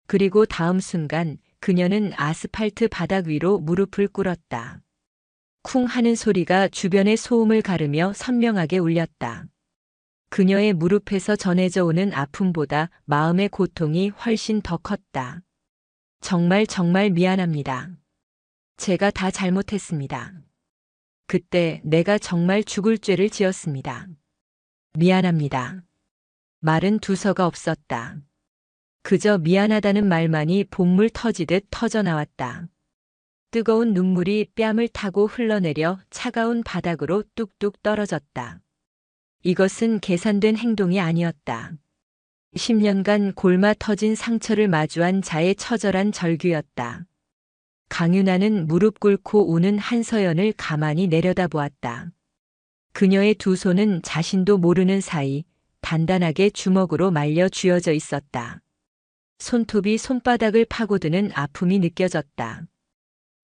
그리고 다음 순간 그녀는 아스팔트 바닥 위로 무릎을 꿇었다. 쿵 하는 소리가 주변의 소음을 가르며 선명하게 울렸다. 그녀의 무릎에서 전해져 오는 아픔보다 마음의 고통이 훨씬 더 컸다. 정말 미안합니다. 제가 다 잘못했습니다. 그때 내가 정말 죽을 죄를 지었습니다. 미안합니다. 말은 두서가 없었다. 그저 미안하다는 말만이 본물 터지듯 터져나왔다. 뜨거운 눈물이 뺨을 타고 흘러내려 차가운 바닥으로 뚝뚝 떨어졌다. 이것은 계산된 행동이 아니었다. 10년간 골마 터진 상처를 마주한 자의 처절한 절규였다. 강유나는 무릎 꿇고 우는 한서연을 가만히 내려다보았다. 그녀의 두 손은 자신도 모르는 사이 단단하게 주먹으로 말려 쥐어져 있었다. 손톱이 손바닥을 파고드는 아픔이 느껴졌다.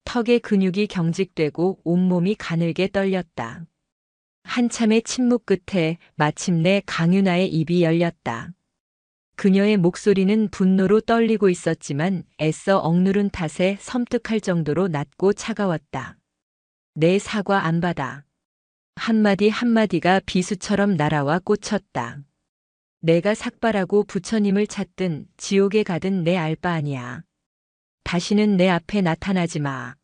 턱의 근육이 경직되고 온몸이 가늘게 떨렸다. 한참의 침묵 끝에 마침내 강유나의 입이 열렸다. 그녀의 목소리는 분노로 떨리고 있었지만 애써 억누른 탓에 섬뜩할 정도로 낮고 차가웠다. 내 사과 안 받아. 한마디 한마디가 비수처럼 날아와 꽂혔다. 내가 삭발하고 부처님을 찾든 지옥에 가든 내 알 바 아니야. 다시는 내 앞에 나타나지 마.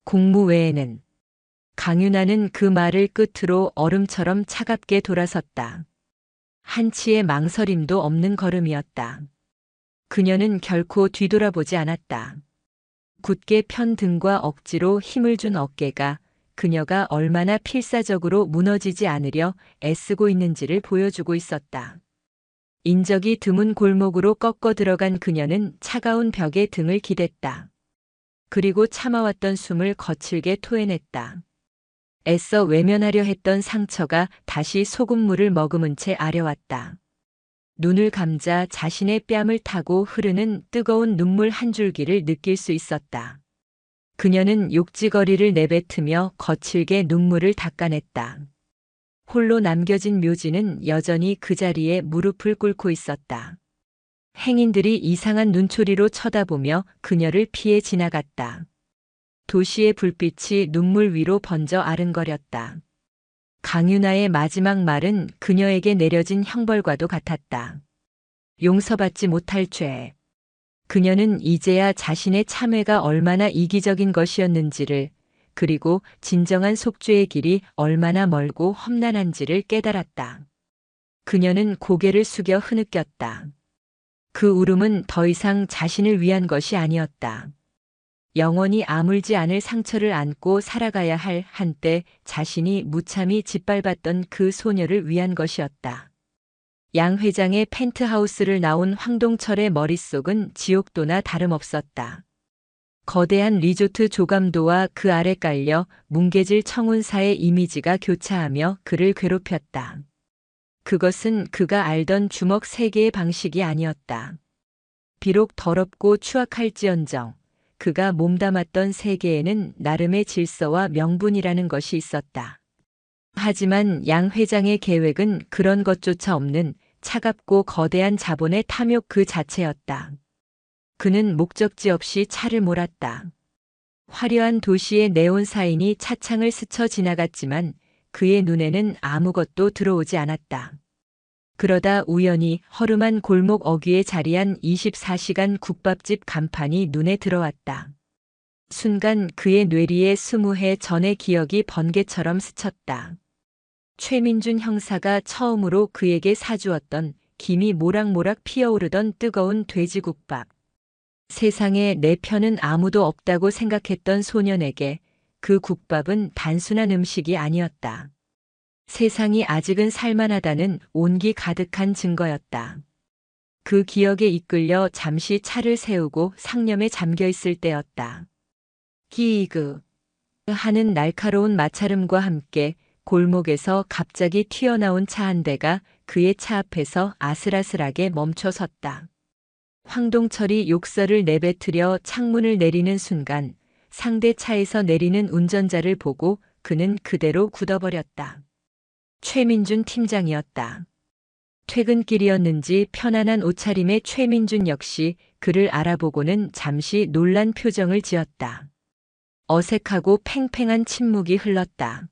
공무 외에는. 강유나는 그 말을 끝으로 얼음처럼 차갑게 돌아섰다. 한치의 망설임도 없는 걸음이었다. 그녀는 결코 뒤돌아보지 않았다. 굳게 편 등과 억지로 힘을 준 어깨가 그녀가 얼마나 필사적으로 무너지지 않으려 애쓰고 있는지를 보여주고 있었다. 인적이 드문 골목으로 꺾어 들어간 그녀는 차가운 벽에 등을 기댔다. 그리고 참아왔던 숨을 거칠게 토해냈다. 애써 외면하려 했던 상처가 다시 소금물을 머금은 채 아려왔다. 눈을 감자 자신의 뺨을 타고 흐르는 뜨거운 눈물 한 줄기를 느낄 수 있었다. 그녀는 욕지거리를 내뱉으며 거칠게 눈물을 닦아냈다. 홀로 남겨진 묘지는 여전히 그 자리에 무릎을 꿇고 있었다. 행인들이 이상한 눈초리로 쳐다보며 그녀를 피해 지나갔다. 도시의 불빛이 눈물 위로 번져 아른거렸다. 강유나의 마지막 말은 그녀에게 내려진 형벌과도 같았다. 용서받지 못할 죄. 그녀는 이제야 자신의 참회가 얼마나 이기적인 것이었는지를, 그리고 진정한 속죄의 길이 얼마나 멀고 험난한지를 깨달았다. 그녀는 고개를 숙여 흐느꼈다. 그 울음은 더 이상 자신을 위한 것이 아니었다. 영원히 아물지 않을 상처를 안고 살아가야 할 한때 자신이 무참히 짓밟았던 그 소녀를 위한 것이었다. 양 회장의 펜트하우스를 나온 황동철의 머릿속은 지옥도나 다름없었다. 거대한 리조트 조감도와 그 아래 깔려 뭉개질 청운사의 이미지가 교차하며 그를 괴롭혔다. 그것은 그가 알던 주먹 세계의 방식이 아니었다. 비록 더럽고 추악할지언정 그가 몸담았던 세계에는 나름의 질서와 명분이라는 것이 있었다. 하지만 양 회장의 계획은 그런 것조차 없는 차갑고 거대한 자본의 탐욕 그 자체였다. 그는 목적지 없이 차를 몰았다. 화려한 도시의 네온 사인이 차창을 스쳐 지나갔지만 그의 눈에는 아무것도 들어오지 않았다. 그러다 우연히 허름한 골목 어귀에 자리한 24시간 국밥집 간판이 눈에 들어왔다. 순간 그의 뇌리에 20해 전의 기억이 번개처럼 스쳤다. 최민준 형사가 처음으로 그에게 사주었던 김이 모락모락 피어오르던 뜨거운 돼지국밥. 세상에 내 편은 아무도 없다고 생각했던 소년에게 그 국밥은 단순한 음식이 아니었다. 세상이 아직은 살만하다는 온기 가득한 증거였다. 그 기억에 이끌려 잠시 차를 세우고 상념에 잠겨 있을 때였다. 기이그 하는 날카로운 마찰음과 함께 골목에서 갑자기 튀어나온 차 한 대가 그의 차 앞에서 아슬아슬하게 멈춰 섰다. 황동철이 욕설을 내뱉으려 창문을 내리는 순간 상대 차에서 내리는 운전자를 보고 그는 그대로 굳어버렸다. 최민준 팀장이었다. 퇴근길이었는지 편안한 옷차림의 최민준 역시 그를 알아보고는 잠시 놀란 표정을 지었다. 어색하고 팽팽한 침묵이 흘렀다.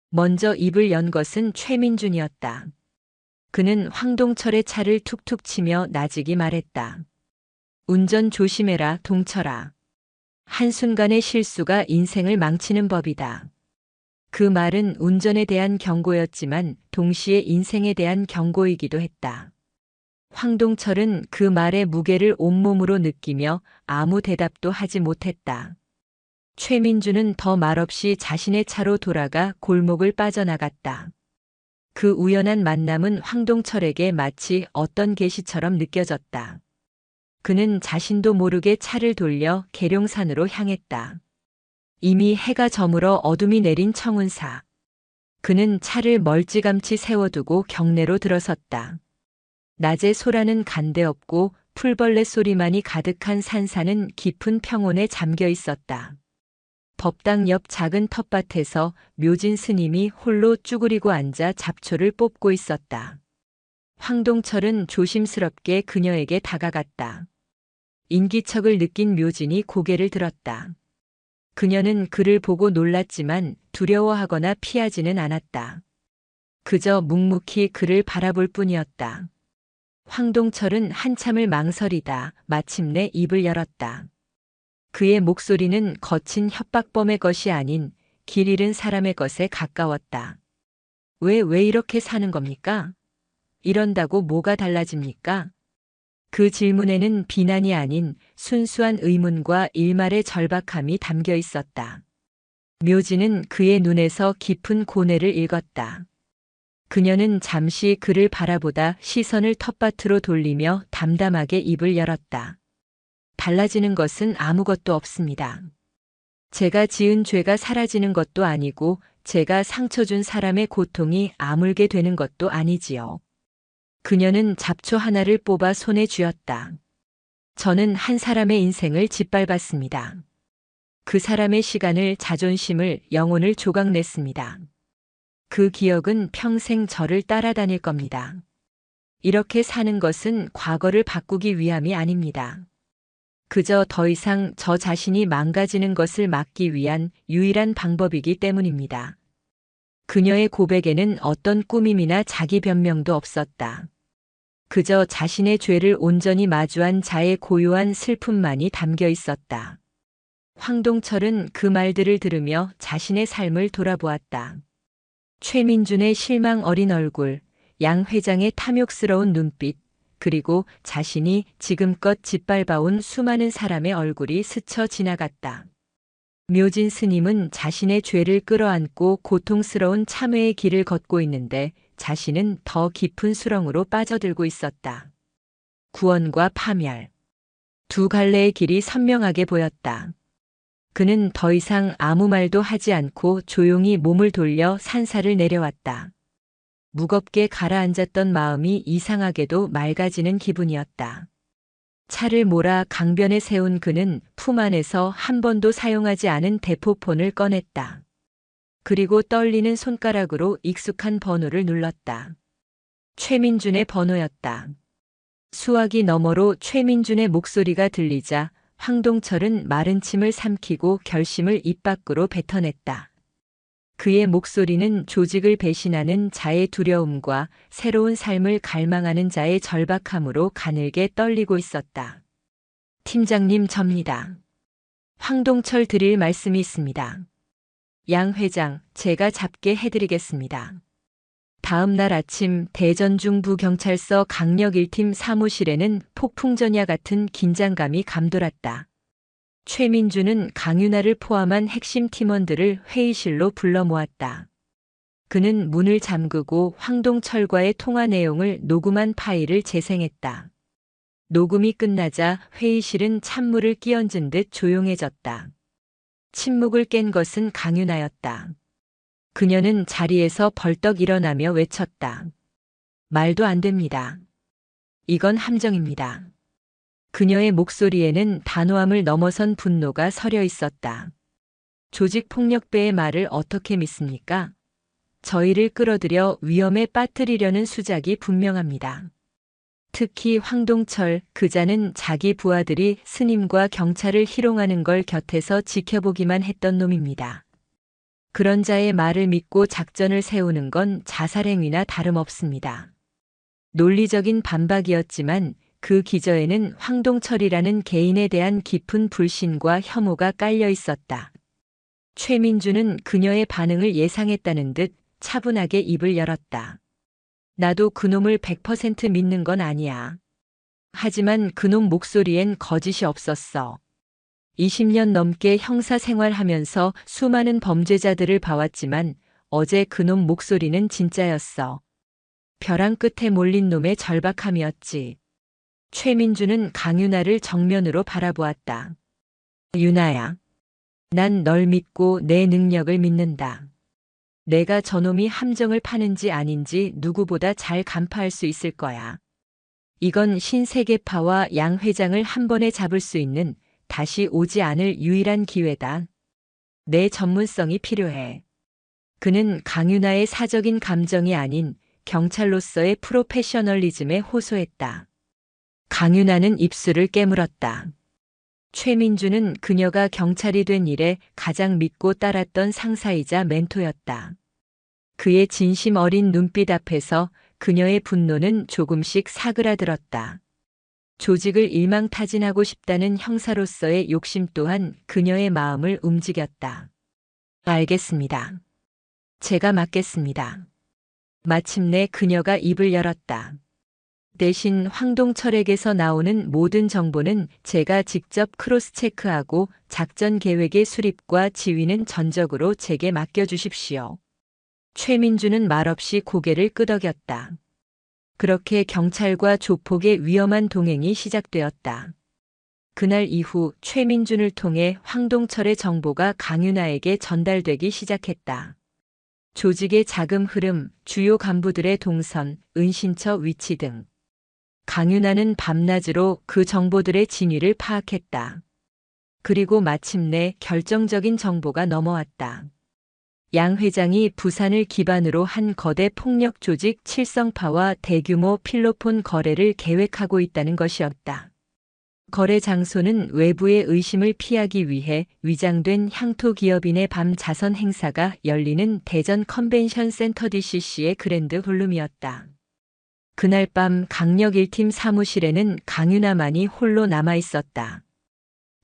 먼저 입을 연 것은 최민준이었다. 그는 황동철의 차를 툭툭 치며 나직이 말했다. 운전 조심해라, 동철아. 한순간의 실수가 인생을 망치는 법이다. 그 말은 운전에 대한 경고였지만 동시에 인생에 대한 경고이기도 했다. 황동철은 그 말의 무게를 온몸으로 느끼며 아무 대답도 하지 못했다. 최민주는 더 말없이 자신의 차로 돌아가 골목을 빠져나갔다. 그 우연한 만남은 황동철에게 마치 어떤 계시처럼 느껴졌다. 그는 자신도 모르게 차를 돌려 계룡산으로 향했다. 이미 해가 저물어 어둠이 내린 청운사. 그는 차를 멀찌감치 세워두고 경내로 들어섰다. 낮에 소라는 간데없고 풀벌레 소리만이 가득한 산사는 깊은 평온에 잠겨 있었다. 법당 옆 작은 텃밭에서 묘진 스님이 홀로 쭈그리고 앉아 잡초를 뽑고 있었다. 황동철은 조심스럽게 그녀에게 다가갔다. 인기척을 느낀 묘진이 고개를 들었다. 그녀는 그를 보고 놀랐지만 두려워하거나 피하지는 않았다. 그저 묵묵히 그를 바라볼 뿐이었다. 황동철은 한참을 망설이다 마침내 입을 열었다. 그의 목소리는 거친 협박범의 것이 아닌 길 잃은 사람의 것에 가까웠다. 왜 이렇게 사는 겁니까? 이런다고 뭐가 달라집니까? 그 질문에는 비난이 아닌 순수한 의문과 일말의 절박함이 담겨 있었다. 묘지는 그의 눈에서 깊은 고뇌를 읽었다. 그녀는 잠시 그를 바라보다 시선을 텃밭으로 돌리며 담담하게 입을 열었다. 달라지는 것은 아무것도 없습니다. 제가 지은 죄가 사라지는 것도 아니고 제가 상처 준 사람의 고통이 아물게 되는 것도 아니지요. 그녀는 잡초 하나를 뽑아 손에 쥐었다. 저는 한 사람의 인생을 짓밟았습니다. 그 사람의 시간을, 자존심을, 영혼을 조각냈습니다. 그 기억은 평생 저를 따라다닐 겁니다. 이렇게 사는 것은 과거를 바꾸기 위함이 아닙니다. 그저 더 이상 저 자신이 망가지는 것을 막기 위한 유일한 방법이기 때문입니다. 그녀의 고백에는 어떤 꾸밈이나 자기 변명도 없었다. 그저 자신의 죄를 온전히 마주한 자의 고요한 슬픔만이 담겨 있었다. 황동철은 그 말들을 들으며 자신의 삶을 돌아보았다. 최민준의 실망 어린 얼굴, 양 회장의 탐욕스러운 눈빛, 그리고 자신이 지금껏 짓밟아온 수많은 사람의 얼굴이 스쳐 지나갔다. 묘진 스님은 자신의 죄를 끌어안고 고통스러운 참회의 길을 걷고 있는데 자신은 더 깊은 수렁으로 빠져들고 있었다. 구원과 파멸. 두 갈래의 길이 선명하게 보였다. 그는 더 이상 아무 말도 하지 않고 조용히 몸을 돌려 산사를 내려왔다. 무겁게 가라앉았던 마음이 이상하게도 맑아지는 기분이었다. 차를 몰아 강변에 세운 그는 품 안에서 한 번도 사용하지 않은 대포폰을 꺼냈다. 그리고 떨리는 손가락으로 익숙한 번호를 눌렀다. 최민준의 번호였다. 수화기 너머로 최민준의 목소리가 들리자 황동철은 마른 침을 삼키고 결심을 입 밖으로 뱉어냈다. 그의 목소리는 조직을 배신하는 자의 두려움과 새로운 삶을 갈망하는 자의 절박함으로 가늘게 떨리고 있었다. 팀장님, 접니다. 황동철 드릴 말씀이 있습니다. 양 회장, 제가 잡게 해드리겠습니다. 다음 날 아침 대전중부경찰서 강력 1팀 사무실에는 폭풍전야 같은 긴장감이 감돌았다. 최민주는 강윤아를 포함한 핵심 팀원들을 회의실로 불러 모았다. 그는 문을 잠그고 황동철과의 통화 내용을 녹음한 파일을 재생했다. 녹음이 끝나자 회의실은 찬물을 끼얹은 듯 조용해졌다. 침묵을 깬 것은 강윤아였다. 그녀는 자리에서 벌떡 일어나며 외쳤다. 말도 안 됩니다. 이건 함정입니다. 그녀의 목소리에는 단호함을 넘어선 분노가 서려 있었다. 조직 폭력배의 말을 어떻게 믿습니까? 저희를 끌어들여 위험에 빠뜨리려는 수작이 분명합니다. 특히 황동철 그자는 자기 부하들이 스님과 경찰을 희롱하는 걸 곁에서 지켜보기만 했던 놈입니다. 그런 자의 말을 믿고 작전을 세우는 건 자살행위나 다름없습니다. 논리적인 반박이었지만 그 기저에는 황동철이라는 개인에 대한 깊은 불신과 혐오가 깔려 있었다. 최민주는 그녀의 반응을 예상했다는 듯 차분하게 입을 열었다. 나도 그놈을 100% 믿는 건 아니야. 하지만 그놈 목소리엔 거짓이 없었어. 20년 넘게 형사 생활하면서 수많은 범죄자들을 봐왔지만 어제 그놈 목소리는 진짜였어. 벼랑 끝에 몰린 놈의 절박함이었지. 최민주는 강윤아를 정면으로 바라보았다. 윤아야. 난 널 믿고 내 능력을 믿는다. 내가 저놈이 함정을 파는지 아닌지 누구보다 잘 간파할 수 있을 거야. 이건 신세계파와 양 회장을 한 번에 잡을 수 있는 다시 오지 않을 유일한 기회다. 내 전문성이 필요해. 그는 강윤아의 사적인 감정이 아닌 경찰로서의 프로페셔널리즘에 호소했다. 강윤아는 입술을 깨물었다. 최민주는 그녀가 경찰이 된 이래 가장 믿고 따랐던 상사이자 멘토였다. 그의 진심 어린 눈빛 앞에서 그녀의 분노는 조금씩 사그라들었다. 조직을 일망타진하고 싶다는 형사로서의 욕심 또한 그녀의 마음을 움직였다. 알겠습니다. 제가 맡겠습니다. 마침내 그녀가 입을 열었다. 대신 황동철에게서 나오는 모든 정보는 제가 직접 크로스 체크하고 작전 계획의 수립과 지휘는 전적으로 제게 맡겨주십시오. 최민주는 말없이 고개를 끄덕였다. 그렇게 경찰과 조폭의 위험한 동행이 시작되었다. 그날 이후 최민준을 통해 황동철의 정보가 강윤아에게 전달되기 시작했다. 조직의 자금 흐름, 주요 간부들의 동선, 은신처 위치 등. 강윤아는 밤낮으로 그 정보들의 진위를 파악했다. 그리고 마침내 결정적인 정보가 넘어왔다. 양 회장이 부산을 기반으로 한 거대 폭력 조직 칠성파와 대규모 필로폰 거래를 계획하고 있다는 것이었다. 거래 장소는 외부의 의심을 피하기 위해 위장된 향토 기업인의 밤 자선 행사가 열리는 대전 컨벤션 센터 DCC의 그랜드 홀룸이었다. 그날 밤 강력 1팀 사무실에는 강윤아만이 홀로 남아 있었다.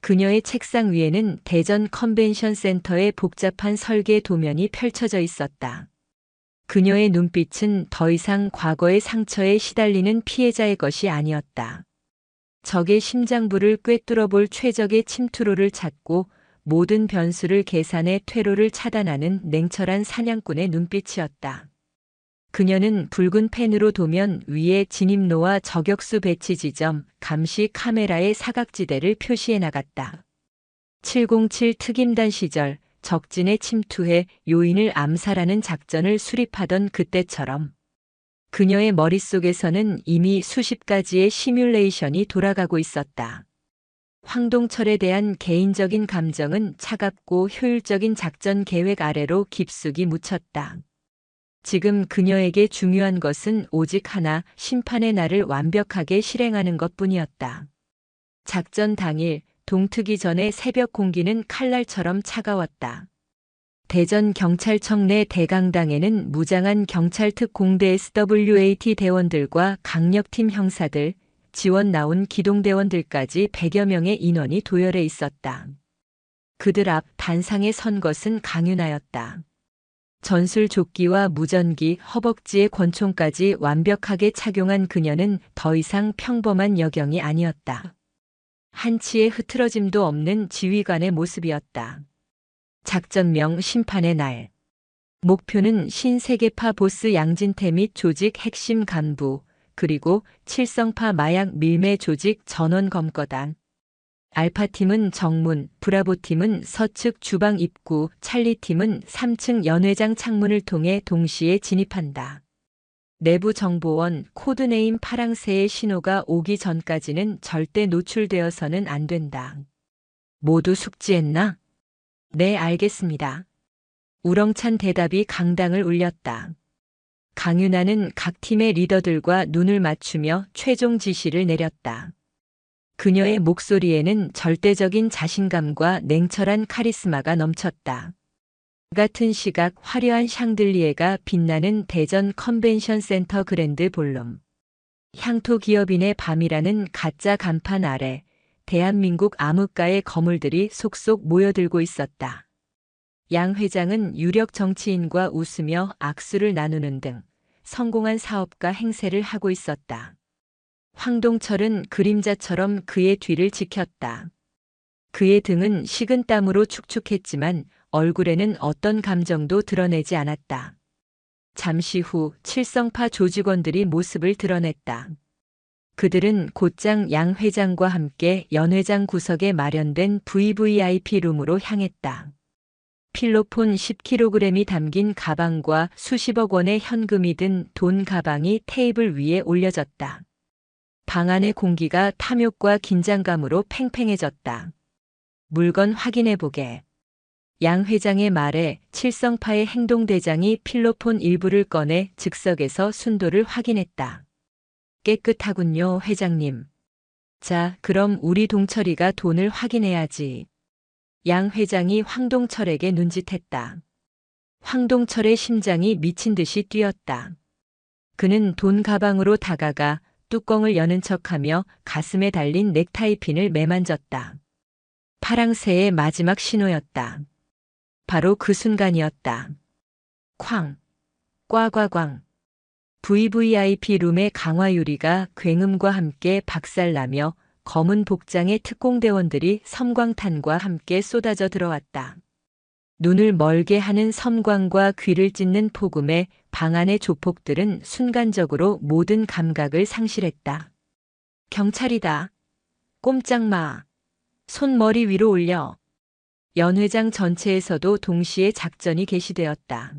그녀의 책상 위에는 대전 컨벤션 센터의 복잡한 설계 도면이 펼쳐져 있었다. 그녀의 눈빛은 더 이상 과거의 상처에 시달리는 피해자의 것이 아니었다. 적의 심장부를 꿰뚫어 볼 최적의 침투로를 찾고 모든 변수를 계산해 퇴로를 차단하는 냉철한 사냥꾼의 눈빛이었다. 그녀는 붉은 펜으로 도면 위에 진입로와 저격수 배치 지점, 감시 카메라의 사각지대를 표시해 나갔다. 707 특임단 시절 적진에 침투해 요인을 암살하는 작전을 수립하던 그때처럼 그녀의 머릿속에서는 이미 수십 가지의 시뮬레이션이 돌아가고 있었다. 황동철에 대한 개인적인 감정은 차갑고 효율적인 작전 계획 아래로 깊숙이 묻혔다. 지금 그녀에게 중요한 것은 오직 하나, 심판의 날을 완벽하게 실행하는 것뿐이었다. 작전 당일, 동트기 전의 새벽 공기는 칼날처럼 차가웠다. 대전 경찰청 내 대강당에는 무장한 경찰 특공대 SWAT 대원들과 강력팀 형사들, 지원 나온 기동대원들까지 100여 명의 인원이 도열해 있었다. 그들 앞 단상에 선 것은 강윤아였다. 전술 조끼와 무전기, 허벅지의 권총까지 완벽하게 착용한 그녀는 더 이상 평범한 여경이 아니었다. 한치의 흐트러짐도 없는 지휘관의 모습이었다. 작전명 심판의 날. 목표는 신세계파 보스 양진태 및 조직 핵심 간부, 그리고 칠성파 마약 밀매 조직 전원 검거단. 알파팀은 정문, 브라보팀은 서측 주방 입구, 찰리팀은 3층 연회장 창문을 통해 동시에 진입한다. 내부 정보원 코드네임 파랑새의 신호가 오기 전까지는 절대 노출되어서는 안 된다. 모두 숙지했나? 네, 알겠습니다. 우렁찬 대답이 강당을 울렸다. 강윤아는 각 팀의 리더들과 눈을 맞추며 최종 지시를 내렸다. 그녀의 목소리에는 절대적인 자신감과 냉철한 카리스마가 넘쳤다. 같은 시각 화려한 샹들리에가 빛나는 대전 컨벤션 센터 그랜드 볼룸. 향토 기업인의 밤이라는 가짜 간판 아래 대한민국 암흑가의 거물들이 속속 모여들고 있었다. 양 회장은 유력 정치인과 웃으며 악수를 나누는 등 성공한 사업가 행세를 하고 있었다. 황동철은 그림자처럼 그의 뒤를 지켰다. 그의 등은 식은 땀으로 축축했지만 얼굴에는 어떤 감정도 드러내지 않았다. 잠시 후 칠성파 조직원들이 모습을 드러냈다. 그들은 곧장 양 회장과 함께 연 회장 구석에 마련된 VVIP 룸으로 향했다. 필로폰 10kg이 담긴 가방과 수십억 원의 현금이 든 돈 가방이 테이블 위에 올려졌다. 방 안의 공기가 탐욕과 긴장감으로 팽팽해졌다. 물건 확인해보게. 양 회장의 말에 칠성파의 행동대장이 필로폰 일부를 꺼내 즉석에서 순도를 확인했다. 깨끗하군요, 회장님. 자, 그럼 우리 동철이가 돈을 확인해야지. 양 회장이 황동철에게 눈짓했다. 황동철의 심장이 미친 듯이 뛰었다. 그는 돈 가방으로 다가가 뚜껑을 여는 척하며 가슴에 달린 넥타이 핀을 매만졌다. 파랑새의 마지막 신호였다. 바로 그 순간이었다. 쾅! 꽈과광! VVIP 룸의 강화 유리가 굉음과 함께 박살나며 검은 복장의 특공대원들이 섬광탄과 함께 쏟아져 들어왔다. 눈을 멀게 하는 섬광과 귀를 찢는 폭음에 방 안의 조폭들은 순간적으로 모든 감각을 상실했다. 경찰이다. 꼼짝 마. 손 머리 위로 올려. 연 회장 전체에서도 동시에 작전이 개시되었다.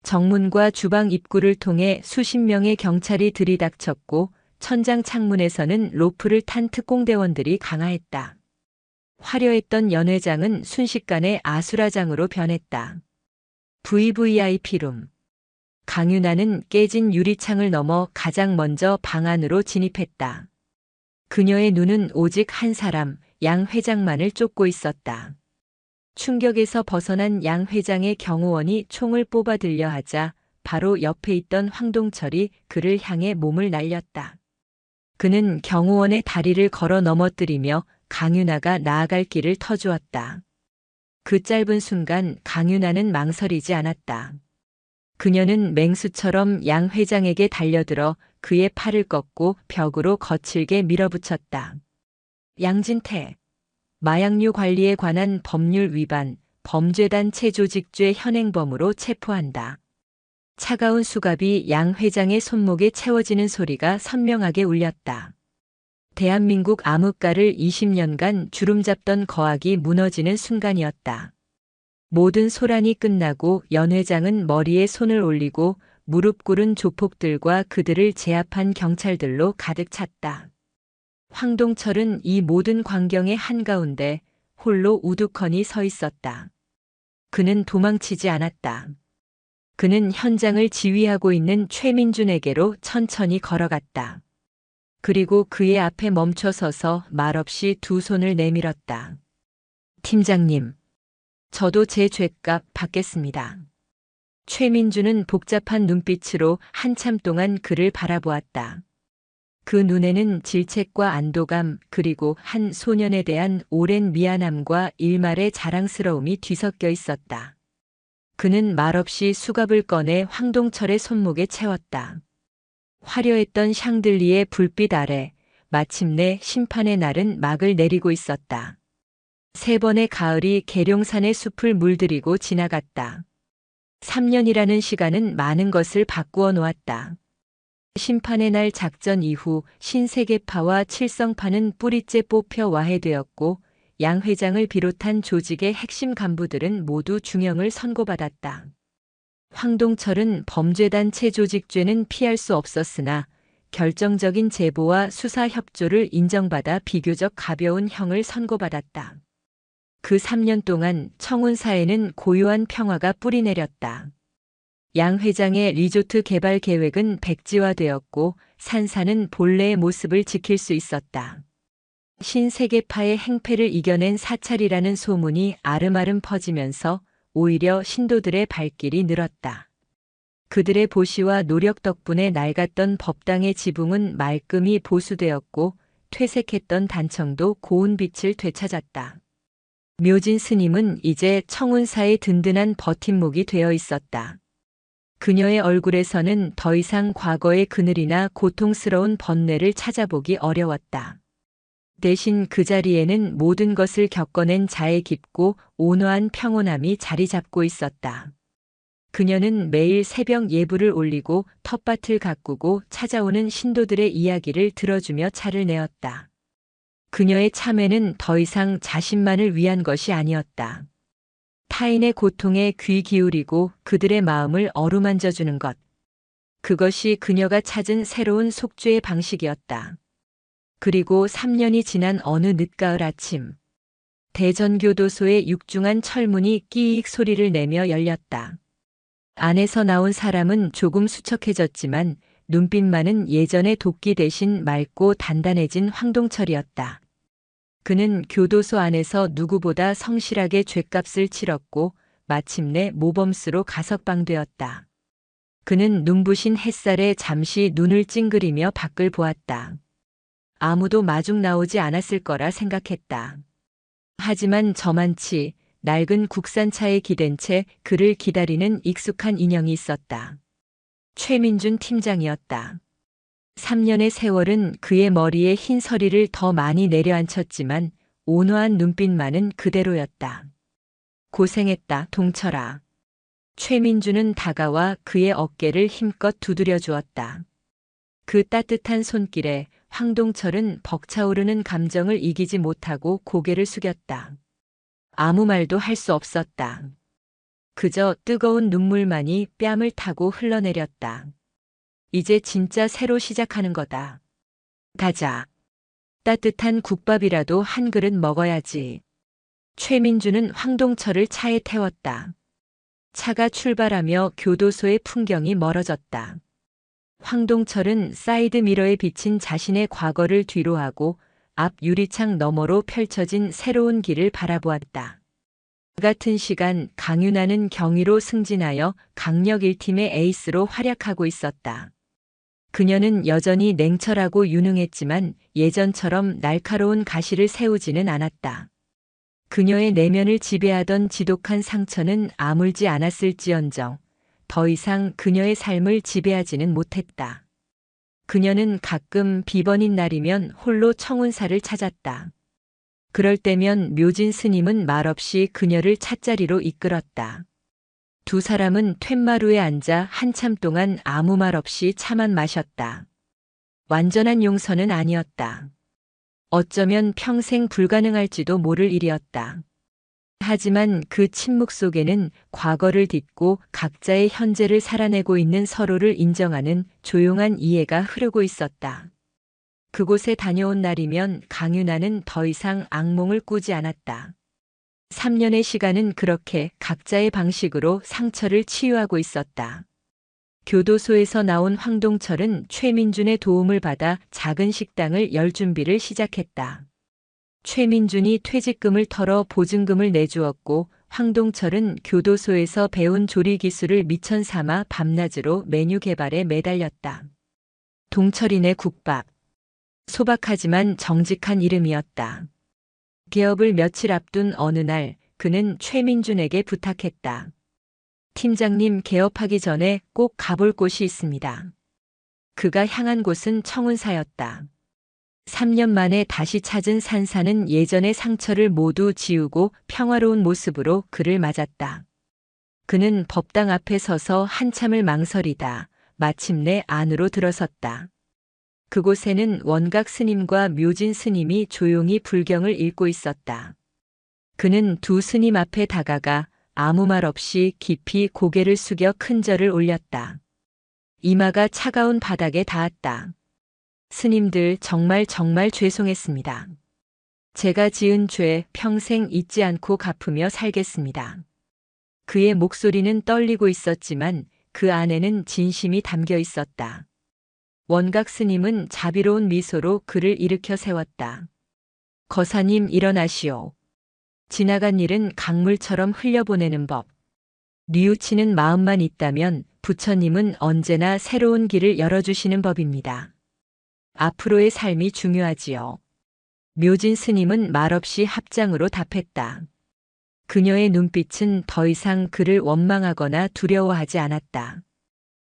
정문과 주방 입구를 통해 수십 명의 경찰이 들이닥쳤고 천장 창문에서는 로프를 탄 특공대원들이 강화했다. 화려했던 연 회장은 순식간에 아수라장으로 변했다. VVIP 룸. 강윤아는 깨진 유리창을 넘어 가장 먼저 방 안으로 진입했다. 그녀의 눈은 오직 한 사람, 양 회장만을 쫓고 있었다. 충격에서 벗어난 양 회장의 경호원이 총을 뽑아 들려 하자 바로 옆에 있던 황동철이 그를 향해 몸을 날렸다. 그는 경호원의 다리를 걸어 넘어뜨리며 강윤아가 나아갈 길을 터주었다. 그 짧은 순간 강윤아는 망설이지 않았다. 그녀는 맹수처럼 양 회장에게 달려들어 그의 팔을 꺾고 벽으로 거칠게 밀어붙였다. 양진태. 마약류 관리에 관한 법률 위반, 범죄단체 조직죄 현행범으로 체포한다. 차가운 수갑이 양 회장의 손목에 채워지는 소리가 선명하게 울렸다. 대한민국 암흑가를 20년간 주름잡던 거악이 무너지는 순간이었다. 모든 소란이 끝나고 연 회장은 머리에 손을 올리고 무릎 꿇은 조폭들과 그들을 제압한 경찰들로 가득 찼다. 황동철은 이 모든 광경의 한가운데 홀로 우두커니 서 있었다. 그는 도망치지 않았다. 그는 현장을 지휘하고 있는 최민준에게로 천천히 걸어갔다. 그리고 그의 앞에 멈춰 서서 말없이 두 손을 내밀었다. 팀장님, 저도 제 죗값 받겠습니다. 최민준은 복잡한 눈빛으로 한참 동안 그를 바라보았다. 그 눈에는 질책과 안도감 그리고 한 소년에 대한 오랜 미안함과 일말의 자랑스러움이 뒤섞여 있었다. 그는 말없이 수갑을 꺼내 황동철의 손목에 채웠다. 화려했던 샹들리의 불빛 아래 마침내 심판의 날은 막을 내리고 있었다. 3번의 가을이 계룡산의 숲을 물들이고 지나갔다. 3년이라는 시간은 많은 것을 바꾸어 놓았다. 심판의 날 작전 이후 신세계파와 칠성파는 뿌리째 뽑혀 와해되었고 양 회장을 비롯한 조직의 핵심 간부들은 모두 중형을 선고받았다. 황동철은 범죄단체 조직죄는 피할 수 없었으나 결정적인 제보와 수사 협조를 인정받아 비교적 가벼운 형을 선고받았다. 그 3년 동안 청운사에는 고요한 평화가 뿌리내렸다. 양 회장의 리조트 개발 계획은 백지화되었고 산사는 본래의 모습을 지킬 수 있었다. 신세계파의 행패를 이겨낸 사찰이라는 소문이 아름아름 퍼지면서 오히려 신도들의 발길이 늘었다. 그들의 보시와 노력 덕분에 낡았던 법당의 지붕은 말끔히 보수되었고 퇴색했던 단청도 고운 빛을 되찾았다. 묘진 스님은 이제 청운사의 든든한 버팀목이 되어 있었다. 그녀의 얼굴에서는 더 이상 과거의 그늘이나 고통스러운 번뇌를 찾아보기 어려웠다. 대신 그 자리에는 모든 것을 겪어낸 자의 깊고 온화한 평온함이 자리 잡고 있었다. 그녀는 매일 새벽 예불을 올리고 텃밭을 가꾸고 찾아오는 신도들의 이야기를 들어주며 차를 내었다. 그녀의 참회는 더 이상 자신만을 위한 것이 아니었다. 타인의 고통에 귀 기울이고 그들의 마음을 어루만져주는 것. 그것이 그녀가 찾은 새로운 속죄의 방식이었다. 그리고 3년이 지난 어느 늦가을 아침, 대전교도소의 육중한 철문이 끼익 소리를 내며 열렸다. 안에서 나온 사람은 조금 수척해졌지만 눈빛만은 예전의 도끼 대신 맑고 단단해진 황동철이었다. 그는 교도소 안에서 누구보다 성실하게 죗값을 치렀고 마침내 모범수로 가석방되었다. 그는 눈부신 햇살에 잠시 눈을 찡그리며 밖을 보았다. 아무도 마중 나오지 않았을 거라 생각했다. 하지만 저만치 낡은 국산차에 기댄 채 그를 기다리는 익숙한 인형이 있었다. 최민준 팀장이었다. 3년의 세월은 그의 머리에 흰 서리를 더 많이 내려앉혔지만 온화한 눈빛만은 그대로였다. 고생했다, 동철아. 최민준은 다가와 그의 어깨를 힘껏 두드려 주었다. 그 따뜻한 손길에 황동철은 벅차오르는 감정을 이기지 못하고 고개를 숙였다. 아무 말도 할 수 없었다. 그저 뜨거운 눈물만이 뺨을 타고 흘러내렸다. 이제 진짜 새로 시작하는 거다. 가자. 따뜻한 국밥이라도 한 그릇 먹어야지. 최민주는 황동철을 차에 태웠다. 차가 출발하며 교도소의 풍경이 멀어졌다. 황동철은 사이드미러에 비친 자신의 과거를 뒤로하고 앞 유리창 너머로 펼쳐진 새로운 길을 바라보았다. 그 같은 시간 강윤아는 경위로 승진하여 강력 1팀의 에이스로 활약하고 있었다. 그녀는 여전히 냉철하고 유능했지만 예전처럼 날카로운 가시를 세우지는 않았다. 그녀의 내면을 지배하던 지독한 상처는 아물지 않았을지언정 더 이상 그녀의 삶을 지배하지는 못했다. 그녀는 가끔 비번인 날이면 홀로 청운사를 찾았다. 그럴 때면 묘진 스님은 말없이 그녀를 찻자리로 이끌었다. 두 사람은 툇마루에 앉아 한참 동안 아무 말 없이 차만 마셨다. 완전한 용서는 아니었다. 어쩌면 평생 불가능할지도 모를 일이었다. 하지만 그 침묵 속에는 과거를 딛고 각자의 현재를 살아내고 있는 서로를 인정하는 조용한 이해가 흐르고 있었다. 그곳에 다녀온 날이면 강윤아는 더 이상 악몽을 꾸지 않았다. 3년의 시간은 그렇게 각자의 방식으로 상처를 치유하고 있었다. 교도소에서 나온 황동철은 최민준의 도움을 받아 작은 식당을 열 준비를 시작했다. 최민준이 퇴직금을 털어 보증금을 내주었고 황동철은 교도소에서 배운 조리 기술을 미천 삼아 밤낮으로 메뉴 개발에 매달렸다. 동철이네 국밥. 소박하지만 정직한 이름이었다. 개업을 며칠 앞둔 어느 날 그는 최민준에게 부탁했다. 팀장님, 개업하기 전에 꼭 가볼 곳이 있습니다. 그가 향한 곳은 청운사였다. 3년 만에 다시 찾은 산사는 예전의 상처를 모두 지우고 평화로운 모습으로 그를 맞았다. 그는 법당 앞에 서서 한참을 망설이다 마침내 안으로 들어섰다. 그곳에는 원각 스님과 묘진 스님이 조용히 불경을 읽고 있었다. 그는 두 스님 앞에 다가가 아무 말 없이 깊이 고개를 숙여 큰 절을 올렸다. 이마가 차가운 바닥에 닿았다. 스님들 정말 죄송했습니다. 제가 지은 죄 평생 잊지 않고 갚으며 살겠습니다. 그의 목소리는 떨리고 있었지만 그 안에는 진심이 담겨 있었다. 원각 스님은 자비로운 미소로 그를 일으켜 세웠다. 거사님 일어나시오. 지나간 일은 강물처럼 흘려보내는 법. 뉘우치는 마음만 있다면 부처님은 언제나 새로운 길을 열어주시는 법입니다. 앞으로의 삶이 중요하지요. 묘진 스님은 말없이 합장으로 답했다. 그녀의 눈빛은 더 이상 그를 원망하거나 두려워하지 않았다.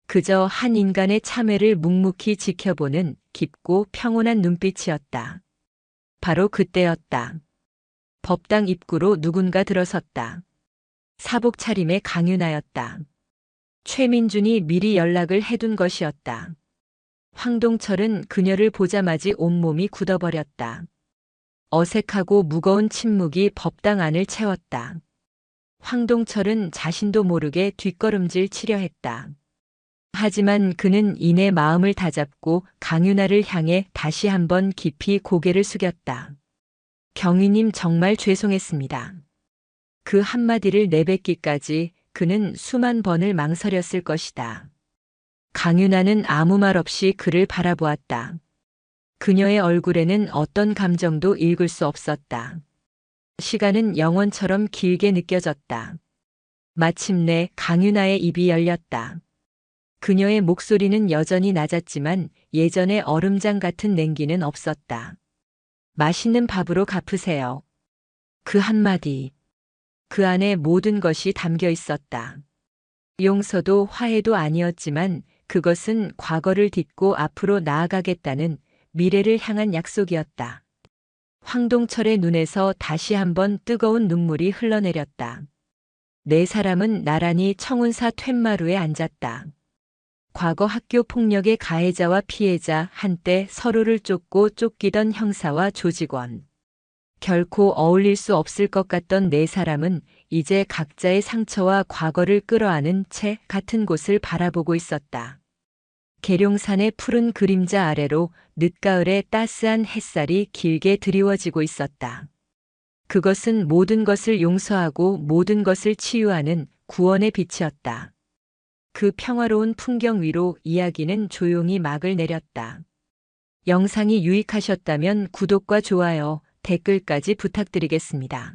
그저 한 인간의 참회를 묵묵히 지켜보는 깊고 평온한 눈빛이었다. 바로 그때였다. 법당 입구로 누군가 들어섰다. 사복 차림의 강윤아였다. 최민준이 미리 연락을 해둔 것이었다. 황동철은 그녀를 보자마자 온몸이 굳어버렸다. 어색하고 무거운 침묵이 법당 안을 채웠다. 황동철은 자신도 모르게 뒷걸음질 치려 했다. 하지만 그는 이내 마음을 다잡고 강윤아를 향해 다시 한번 깊이 고개를 숙였다. 경위님 정말 죄송했습니다. 그 한마디를 내뱉기까지 그는 수만 번을 망설였을 것이다. 강윤아는 아무 말 없이 그를 바라보았다. 그녀의 얼굴에는 어떤 감정도 읽을 수 없었다. 시간은 영원처럼 길게 느껴졌다. 마침내 강윤아의 입이 열렸다. 그녀의 목소리는 여전히 낮았지만 예전의 얼음장 같은 냉기는 없었다. 맛있는 밥으로 갚으세요. 그 한마디. 그 안에 모든 것이 담겨 있었다. 용서도 화해도 아니었지만 그것은 과거를 딛고 앞으로 나아가겠다는 미래를 향한 약속이었다. 황동철의 눈에서 다시 한번 뜨거운 눈물이 흘러내렸다. 네 사람은 나란히 청운사 툇마루에 앉았다. 과거 학교 폭력의 가해자와 피해자, 한때 서로를 쫓고 쫓기던 형사와 조직원. 결코 어울릴 수 없을 것 같던 네 사람은 이제 각자의 상처와 과거를 끌어안은 채 같은 곳을 바라보고 있었다. 계룡산의 푸른 그림자 아래로 늦가을의 따스한 햇살이 길게 드리워지고 있었다. 그것은 모든 것을 용서하고 모든 것을 치유하는 구원의 빛이었다. 그 평화로운 풍경 위로 이야기는 조용히 막을 내렸다. 영상이 유익하셨다면 구독과 좋아요, 댓글까지 부탁드리겠습니다.